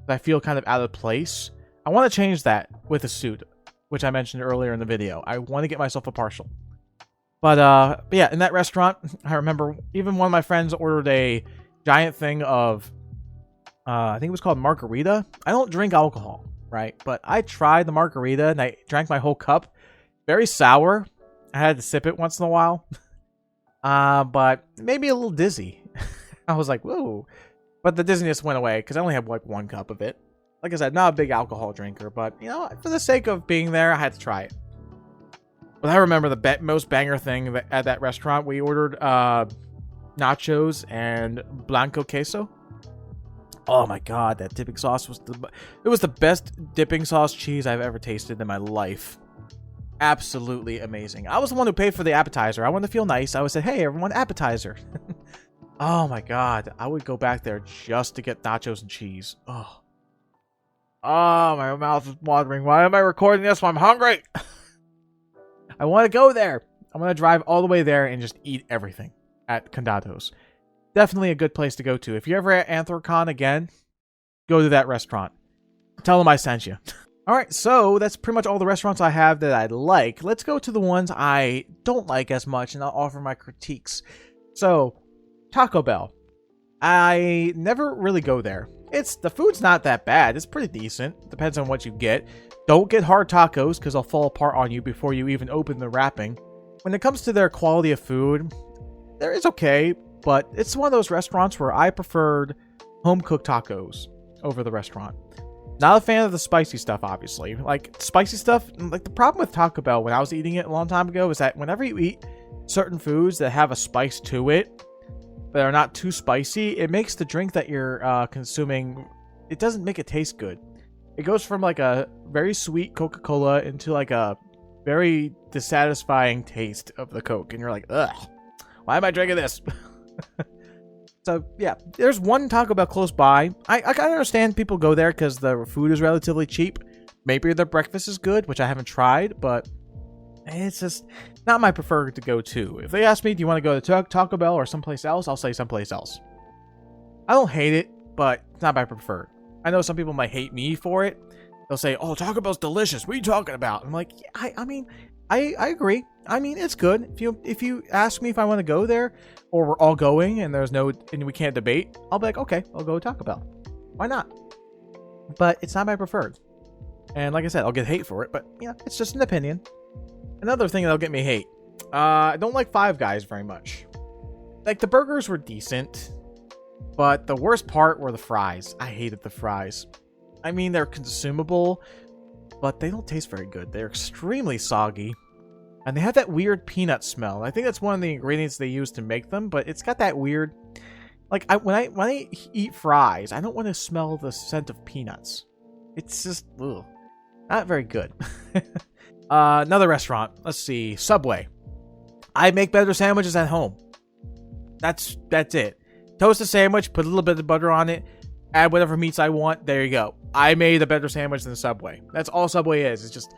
I feel kind of out of place. I want to change that with a suit, which I mentioned earlier in the video. I want to get myself a partial. But yeah, in that restaurant, I remember even one of my friends ordered a giant thing of, I think it was called margarita. I don't drink alcohol, right? But I tried the margarita and I drank my whole cup. Very sour. I had to sip it once in a while. But maybe a little dizzy. I was like, whoa. But the dizziness went away because I only had like 1 cup of it. Like I said, not a big alcohol drinker, but you know, for the sake of being there, I had to try it. But I remember the most banger thing at that restaurant. We ordered nachos and blanco queso. Oh my god, that dipping sauce was the best dipping sauce cheese I've ever tasted in my life. Absolutely amazing. I was the one who paid for the appetizer. I wanted to feel nice. I would say, hey, everyone, appetizer. Oh my god, I would go back there just to get nachos and cheese. Oh, my mouth is watering. Why am I recording this when I'm hungry? I want to go there. I'm going to drive all the way there and just eat everything at Condados. Definitely a good place to go to. If you're ever at Anthrocon again, go to that restaurant. Tell them I sent you. Alright, so that's pretty much all the restaurants I have that I like. Let's go to the ones I don't like as much, and I'll offer my critiques. So, Taco Bell. I never really go there. The food's not that bad. It's pretty decent. Depends on what you get. Don't get hard tacos, because they'll fall apart on you before you even open the wrapping. When it comes to their quality of food, it's okay, but it's one of those restaurants where I preferred home-cooked tacos over the restaurant. Not a fan of the spicy stuff, obviously. Like, spicy stuff, like, the problem with Taco Bell when I was eating it a long time ago is that whenever you eat certain foods that have a spice to it, that are not too spicy, it makes the drink that you're consuming, it doesn't make it taste good. It goes from, like, a very sweet Coca-Cola into, like, a very dissatisfying taste of the Coke. And you're like, ugh, why am I drinking this? So, yeah, there's one Taco Bell close by. I kind of understand people go there because the food is relatively cheap. Maybe their breakfast is good, which I haven't tried, but it's just not my preferred to go to. If they ask me, do you want to go to Taco Bell or someplace else, I'll say someplace else. I don't hate it, but it's not my preferred. I know some people might hate me for it. They'll say, oh, Taco Bell's delicious. What are you talking about? I'm like, yeah, I mean, I agree. I mean, it's good. If you ask me if I want to go there, or we're all going and and we can't debate, I'll be like, okay, I'll go to Taco Bell. Why not? But it's not my preferred. And like I said, I'll get hate for it, but yeah, it's just an opinion. Another thing that'll get me hate. I don't like Five Guys very much. Like, the burgers were decent, but the worst part were the fries. I hated the fries. I mean, they're consumable, but they don't taste very good. They're extremely soggy. And they have that weird peanut smell. I think that's one of the ingredients they use to make them, but it's got that weird... Like, when I eat fries, I don't want to smell the scent of peanuts. It's just, ugh, not very good. Another restaurant. Let's see. Subway. I make better sandwiches at home. That's it. Toast a sandwich, put a little bit of butter on it, add whatever meats I want. There you go. I made a better sandwich than Subway. That's all Subway is. It's just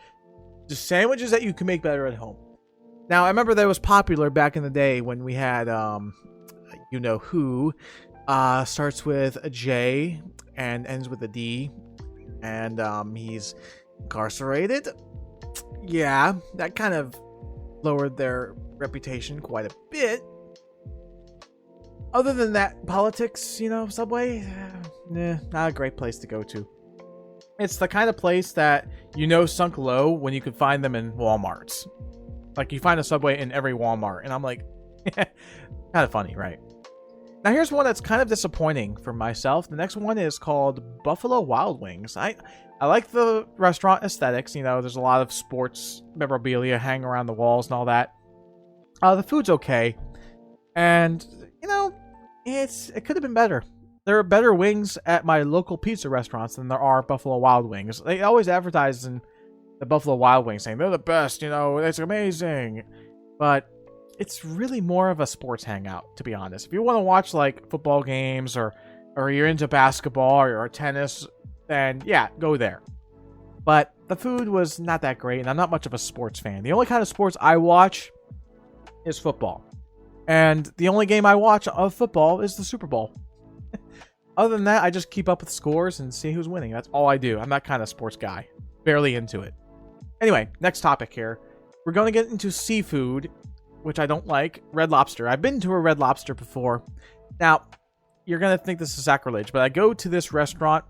sandwiches that you can make better at home. Now, I remember that was popular back in the day when we had, you know who, starts with a J and ends with a D, and he's incarcerated. Yeah, that kind of lowered their reputation quite a bit. Other than that, politics, you know, Subway, not a great place to go to. It's the kind of place that you know sunk low when you can find them in Walmarts. Like, you find a Subway in every Walmart, and I'm like, kind of funny, right? Now, here's one that's kind of disappointing for myself. The next one is called Buffalo Wild Wings. I like the restaurant aesthetics. You know, there's a lot of sports memorabilia hanging around the walls and all that. The food's okay. And, you know, it could have been better. There are better wings at my local pizza restaurants than there are Buffalo Wild Wings. They always advertise in the Buffalo Wild Wings saying they're the best, you know, it's amazing. But it's really more of a sports hangout, to be honest. If you want to watch, like, football games or you're into basketball or tennis, then, yeah, go there. But the food was not that great, and I'm not much of a sports fan. The only kind of sports I watch is football. And the only game I watch of football is the Super Bowl. Other than that, I just keep up with scores and see who's winning. That's all I do. I'm that kind of sports guy. Barely into it. Anyway, next topic here. We're going to get into seafood, which I don't like. Red Lobster. I've been to a Red Lobster before. Now, you're going to think this is sacrilege, but I go to this restaurant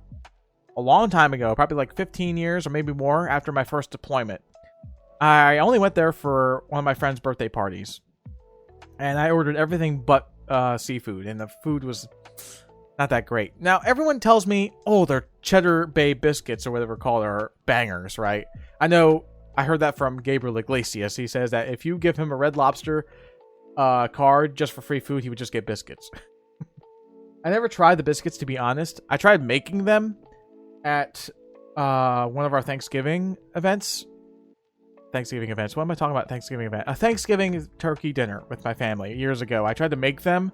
a long time ago, probably like 15 years or maybe more after my first deployment. I only went there for one of my friend's birthday parties, and I ordered everything but seafood, and the food was not that great. Now, everyone tells me, oh, their Cheddar Bay biscuits, or whatever they're called, are bangers, right? I know, I heard that from Gabriel Iglesias. He says that if you give him a Red Lobster card just for free food, he would just get biscuits. I never tried the biscuits, to be honest. I tried making them at one of our Thanksgiving events. What am I talking about? Thanksgiving event. A Thanksgiving turkey dinner with my family years ago. I tried to make them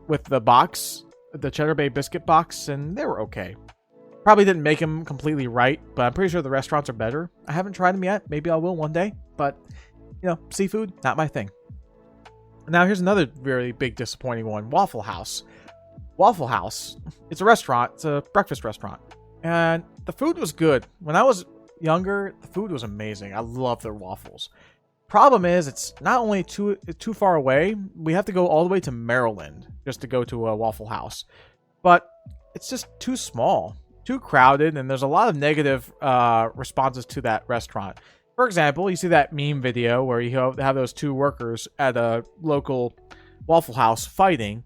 with the box, the Cheddar Bay biscuit box, and they were okay. Probably didn't make them completely right, but I'm pretty sure the restaurants are better. I haven't tried them yet. Maybe I will one day, but, you know, seafood, not my thing. Now, here's another very big disappointing one. Waffle House. Waffle House. It's a restaurant. It's a breakfast restaurant. And the food was good. When I was younger, the food was amazing. I love their waffles. Problem is, it's not only too far away. We have to go all the way to Maryland just to go to a Waffle House. But it's just too small, too crowded, and there's a lot of negative responses to that restaurant. For example, you see that meme video where you have those two workers at a local Waffle House fighting.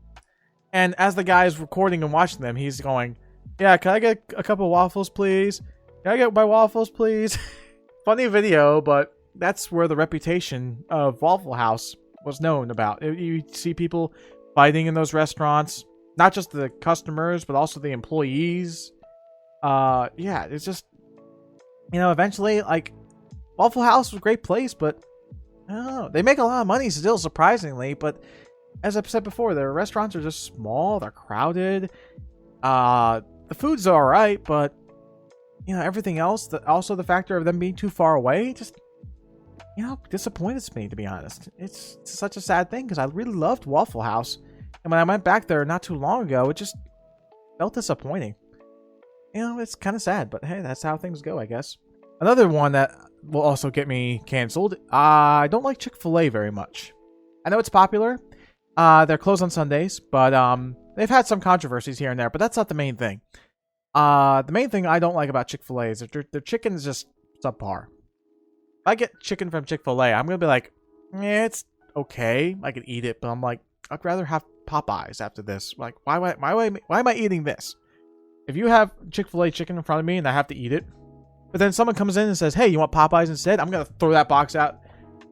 And as the guy is recording and watching them, he's going, yeah, can I get a couple of waffles, please? Can I get my waffles, please? Funny video, but that's where the reputation of Waffle House was known about. You see people fighting in those restaurants, not just the customers, but also the employees. Yeah, it's just, you know, eventually, like, Waffle House was a great place, but I don't know. They make a lot of money still, surprisingly, but as I've said before, their restaurants are just small, they're crowded. The food's alright, but, you know, everything else, also the factor of them being too far away, just, you know, disappoints me, to be honest. It's such a sad thing, because I really loved Waffle House, and when I went back there not too long ago, it just felt disappointing. You know, it's kind of sad, but hey, that's how things go, I guess. Another one that will also get me canceled, I don't like Chick-fil-A very much. I know it's popular. They're closed on Sundays, but they've had some controversies here and there, but that's not the main thing. The main thing I don't like about Chick-fil-A is that their chicken is just subpar. If I get chicken from Chick-fil-A, I'm going to be like, yeah, it's okay. I could eat it, but I'm like, I'd rather have Popeyes after this. Like, why am I eating this? If you have Chick-fil-A chicken in front of me and I have to eat it, but then someone comes in and says, hey, you want Popeyes instead? I'm going to throw that box out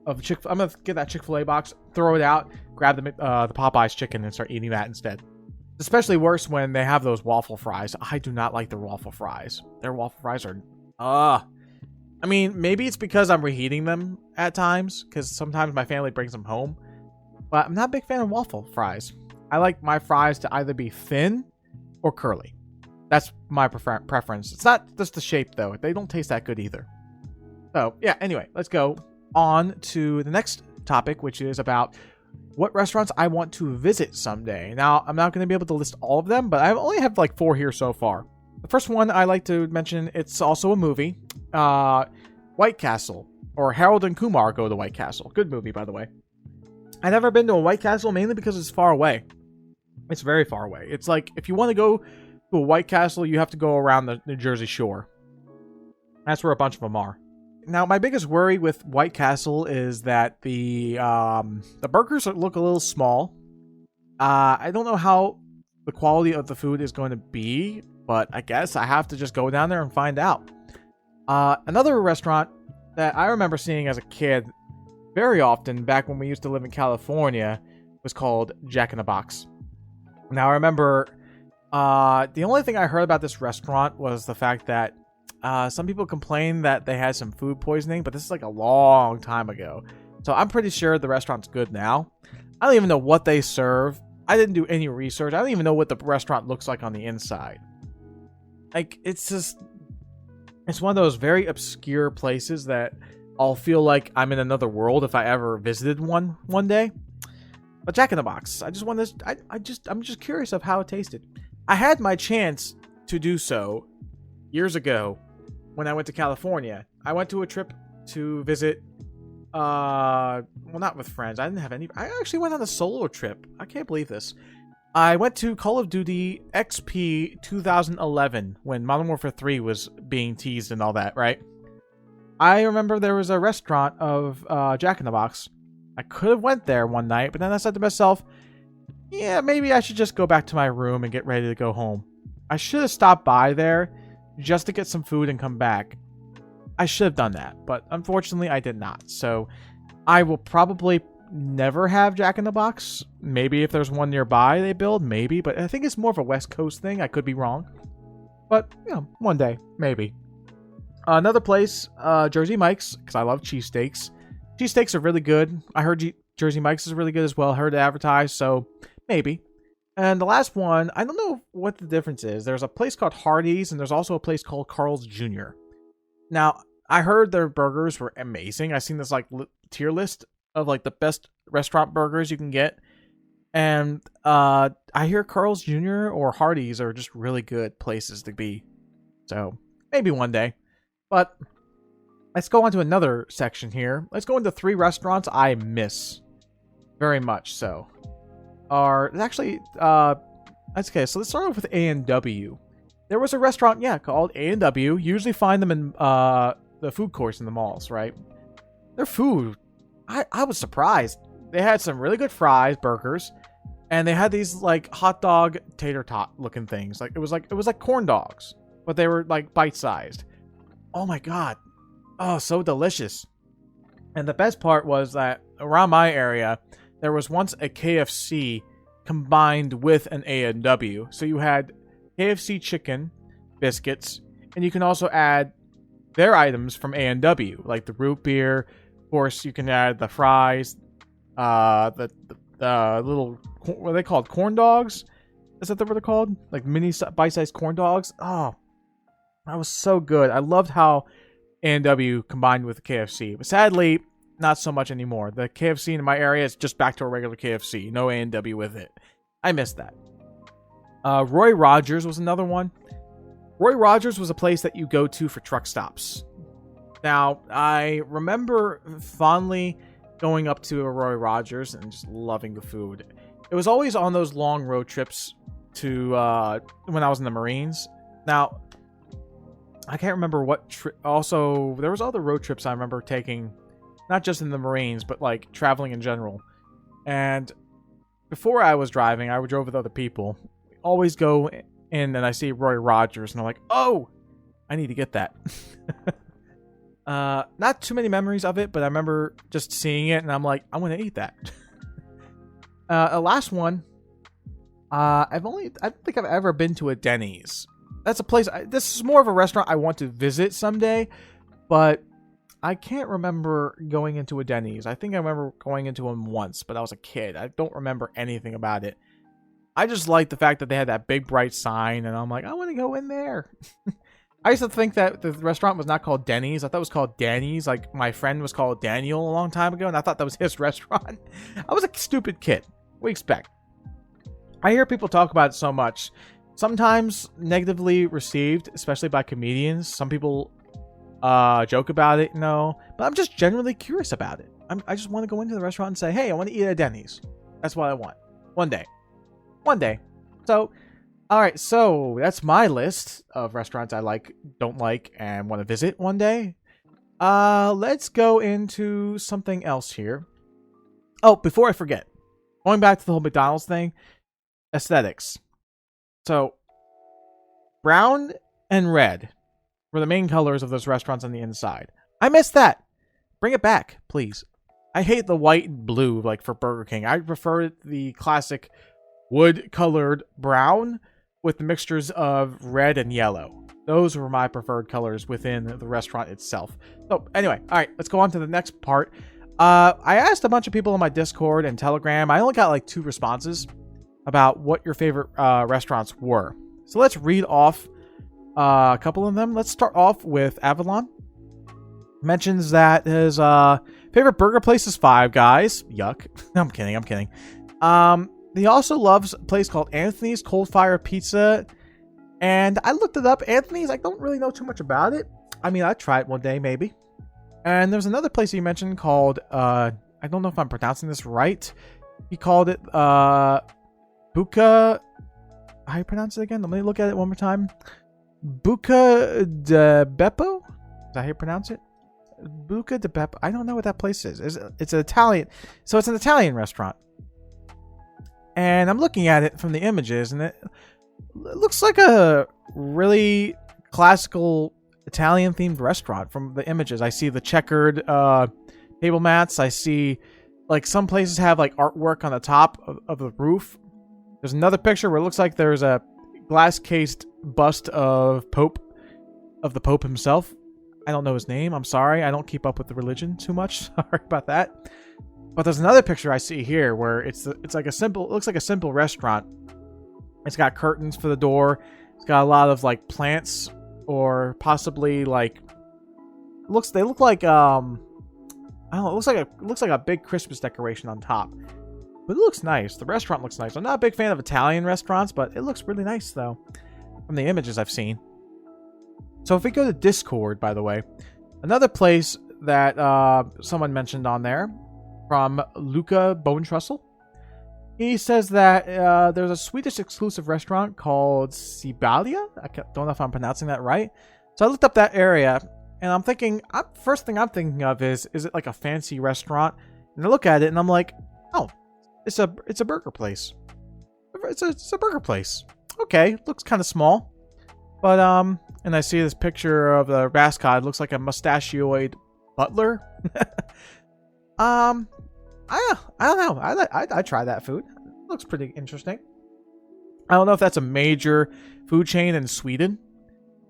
of I'm going to get that Chick-fil-A box, throw it out, grab the Popeyes chicken and start eating that instead. It's especially worse when they have those waffle fries. I do not like their waffle fries. Their waffle fries are, I mean, maybe it's because I'm reheating them at times, because sometimes my family brings them home. But I'm not a big fan of waffle fries. I like my fries to either be thin or curly. That's my preference. It's not just the shape, though. They don't taste that good either. So, yeah, anyway, let's go on to the next topic, which is about what restaurants I want to visit someday. Now, I'm not going to be able to list all of them, but I only have like 4 here so far. The first one I like to mention, it's also a movie. White Castle, or Harold and Kumar Go to White Castle. Good movie, by the way. I've never been to a White Castle, mainly because it's far away. It's very far away. It's like, if you want to go to a White Castle, you have to go around the New Jersey shore. That's where a bunch of them are. Now, my biggest worry with White Castle is that the burgers look a little small. I don't know how the quality of the food is going to be, but I guess I have to just go down there and find out. Another restaurant that I remember seeing as a kid very often back when we used to live in California was called Jack in the Box. Now, I remember the only thing I heard about this restaurant was the fact that some people complained that they had some food poisoning, but this is like a long time ago. So I'm pretty sure the restaurant's good now. I don't even know what they serve. I didn't do any research. I don't even know what the restaurant looks like on the inside. Like, it's just, it's one of those very obscure places that I'll feel like I'm in another world if I ever visited one day. But Jack in the Box, I just want this. I'm just curious of how it tasted. I had my chance to do so years ago when I went to California. I went to a trip to visit, well, not with friends. I didn't have any. I actually went on a solo trip. I can't believe this. I went to Call of Duty XP 2011 when Modern Warfare 3 was being teased and all that, right? I remember there was a restaurant of Jack in the Box. I could have went there one night, but then I said to myself, yeah, maybe I should just go back to my room and get ready to go home. I should have stopped by there just to get some food and come back. I should have done that, but unfortunately I did not. So I will probably never have Jack in the Box. Maybe if there's one nearby they build, maybe. But I think it's more of a West Coast thing. I could be wrong. But, one day, maybe. Another place, Jersey Mike's, because I love cheesesteaks. Cheesesteaks are really good. I heard Jersey Mike's is really good as well. I heard it advertised, so maybe. And the last one, I don't know what the difference is. There's a place called Hardee's, and there's also a place called Carl's Jr. Now, I heard their burgers were amazing. I've seen this tier list of the best restaurant burgers you can get. And I hear Carl's Jr. or Hardee's are just really good places to be. So, maybe one day. But let's go on to another section here. Let's go into 3 restaurants I miss. Very much so. Okay, so let's start off with A&W. There was a restaurant, called A&W. You usually find them in the food courts in the malls, right? Their food, I was surprised. They had some really good fries, burgers, and they had these hot dog tater tot looking things. It was like corn dogs, but they were bite sized. Oh my god. Oh, so delicious. And the best part was that around my area, there was once a KFC combined with an A&W. So you had KFC chicken, biscuits, and you can also add their items from A&W, like the root beer. Of course, you can add the fries, the little, what are they called? Corn dogs? Is that what they're called? Like mini bite-sized corn dogs? Oh, that was so good. I loved how A&W combined with the KFC. But sadly, not so much anymore. The KFC in my area is just back to a regular KFC. No A&W with it. I missed that. Roy Rogers was another one. Roy Rogers was a place that you go to for truck stops. Now, I remember fondly going up to a Roy Rogers and just loving the food. It was always on those long road trips to when I was in the Marines. Now, I can't remember what trip. Also, there was other road trips I remember taking, not just in the Marines, but traveling in general. And before I was driving, I drove with other people. We always go in and I see Roy Rogers, and I'm like, oh, I need to get that. Not too many memories of it, but I remember just seeing it, and I'm like, I want to eat that. Last one. I don't think I've ever been to a Denny's. That's a place. This is more of a restaurant I want to visit someday, but I can't remember going into a Denny's. I think I remember going into one once, but I was a kid. I don't remember anything about it. I just like the fact that they had that big bright sign, and I'm like, I want to go in there. I used to think that the restaurant was not called Denny's. I thought it was called Danny's. My friend was called Daniel a long time ago, and I thought that was his restaurant. I was a stupid kid. What do you expect? I hear people talk about it so much. Sometimes negatively received, especially by comedians. Some people joke about it, but I'm just genuinely curious about it. I just want to go into the restaurant and say, hey, I want to eat at Denny's. That's what I want. One day. So, alright, so that's my list of restaurants I don't like, and want to visit one day. Let's go into something else here. Oh, before I forget, going back to the whole McDonald's thing, aesthetics. So, brown and red were the main colors of those restaurants on the inside. I miss that. Bring it back, please. I hate the white and blue, for Burger King. I prefer the classic wood-colored brown with the mixtures of red and yellow. Those were my preferred colors within the restaurant itself. So, anyway, alright, let's go on to the next part. I asked a bunch of people on my Discord and Telegram. I only got 2 responses about what your favorite restaurants were. So let's read off a couple of them. Let's start off with Avalon. Mentions that his favorite burger place is Five Guys. Yuck. No, I'm kidding. He also loves a place called Anthony's Cold Fire Pizza. And I looked it up. Anthony's, I don't really know too much about it. I mean, I'd try it one day, maybe. And there's another place he mentioned called, I don't know if I'm pronouncing this right. He called it, Buca... How do you pronounce it again? Let me look at it one more time. Buca de Beppo? Is that how you pronounce it? Buca di Beppo. I don't know what that place is. It's an Italian. So it's an Italian restaurant. And I'm looking at it from the images, and it looks like a really classical Italian-themed restaurant from the images. I see the checkered table mats. I see, like, some places have, like, artwork on the top of the roof. There's another picture where it looks like there's a glass-cased bust of the Pope himself. I don't know his name. I'm sorry. I don't keep up with the religion too much. Sorry about that. But there's another picture I see here where it's like it looks like a simple restaurant. It's got curtains for the door. It's got a lot of, like, plants, or possibly, like, they look like I don't know, it looks like a big Christmas decoration on top. But it looks nice. The restaurant looks nice. I'm not a big fan of Italian restaurants, but it looks really nice though from the images I've seen. So if we go to Discord, by the way, another place that someone mentioned on there from LucaBonetrousle, he says that there's a Swedish exclusive restaurant called Sibalia. I don't know if I'm pronouncing that right. So I looked up that area, and I'm thinking, first thing I'm thinking of is it like a fancy restaurant? And I look at it, and I'm like, oh, it's a burger place. It's a burger place. Okay, looks kind of small, but and I see this picture of the mascot. It looks like a mustachioid butler. I don't know. I try that food. It looks pretty interesting. I don't know if that's a major food chain in Sweden.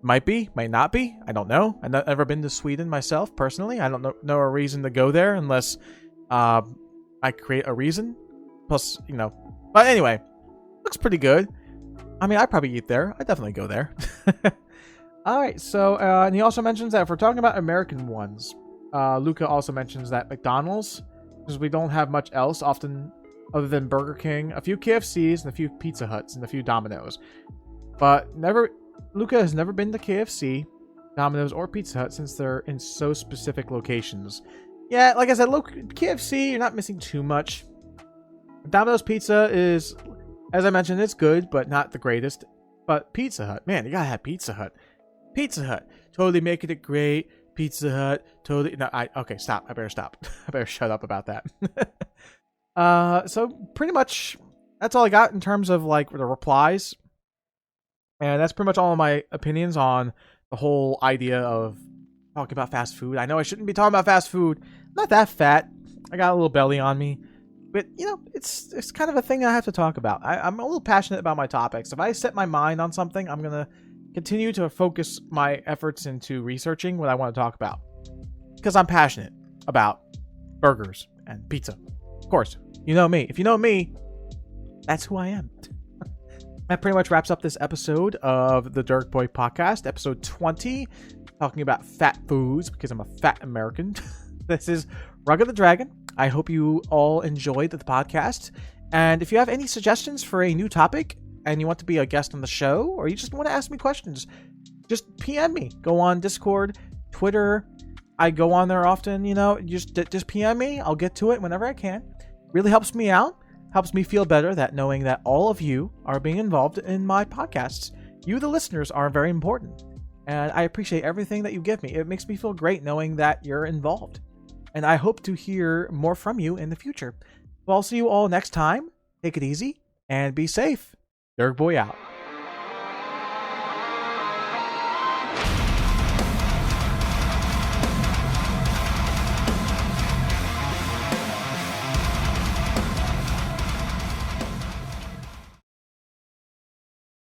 Might be, might not be. I don't know. I've never been to Sweden myself, personally. I don't know a reason to go there unless I create a reason. Plus, you know. But anyway, looks pretty good. I mean, I'd probably eat there. I'd definitely go there. Alright, so, and he also mentions that if we're talking about American ones, Luca also mentions that McDonald's, because we don't have much else often other than Burger King, a few KFCs, and a few Pizza Huts, and a few Domino's. But Luca has never been to KFC, Domino's, or Pizza Hut since they're in so specific locations. Yeah, like I said, KFC, you're not missing too much. Domino's Pizza is, as I mentioned, it's good, but not the greatest. But Pizza Hut, man, you gotta have Pizza Hut. Pizza Hut, totally making it great. Pizza Hut, totally. No, okay, stop. I better stop. I better shut up about that. So pretty much that's all I got in terms of, like, the replies. And that's pretty much all of my opinions on the whole idea of talking about fast food. I know I shouldn't be talking about fast food. I'm not that fat. I got a little belly on me. But, you know, it's kind of a thing I have to talk about. I'm a little passionate about my topics. If I set my mind on something, I'm going to continue to focus my efforts into researching what I want to talk about. Because I'm passionate about burgers and pizza. Of course, you know me. If you know me, that's who I am. That pretty much wraps up this episode of the Dergboi podcast, episode 20, talking about fat foods because I'm a fat American. This is RuggedTheDragon. I hope you all enjoyed the podcast. And if you have any suggestions for a new topic and you want to be a guest on the show, or you just want to ask me questions, just PM me. Go on Discord, Twitter. I go on there often, you know. Just PM me. I'll get to it whenever I can. Really helps me out. Helps me feel better that knowing that all of you are being involved in my podcasts. You, the listeners, are very important. And I appreciate everything that you give me. It makes me feel great knowing that you're involved. And I hope to hear more from you in the future. Well, I'll see you all next time. Take it easy and be safe. Dergboi out.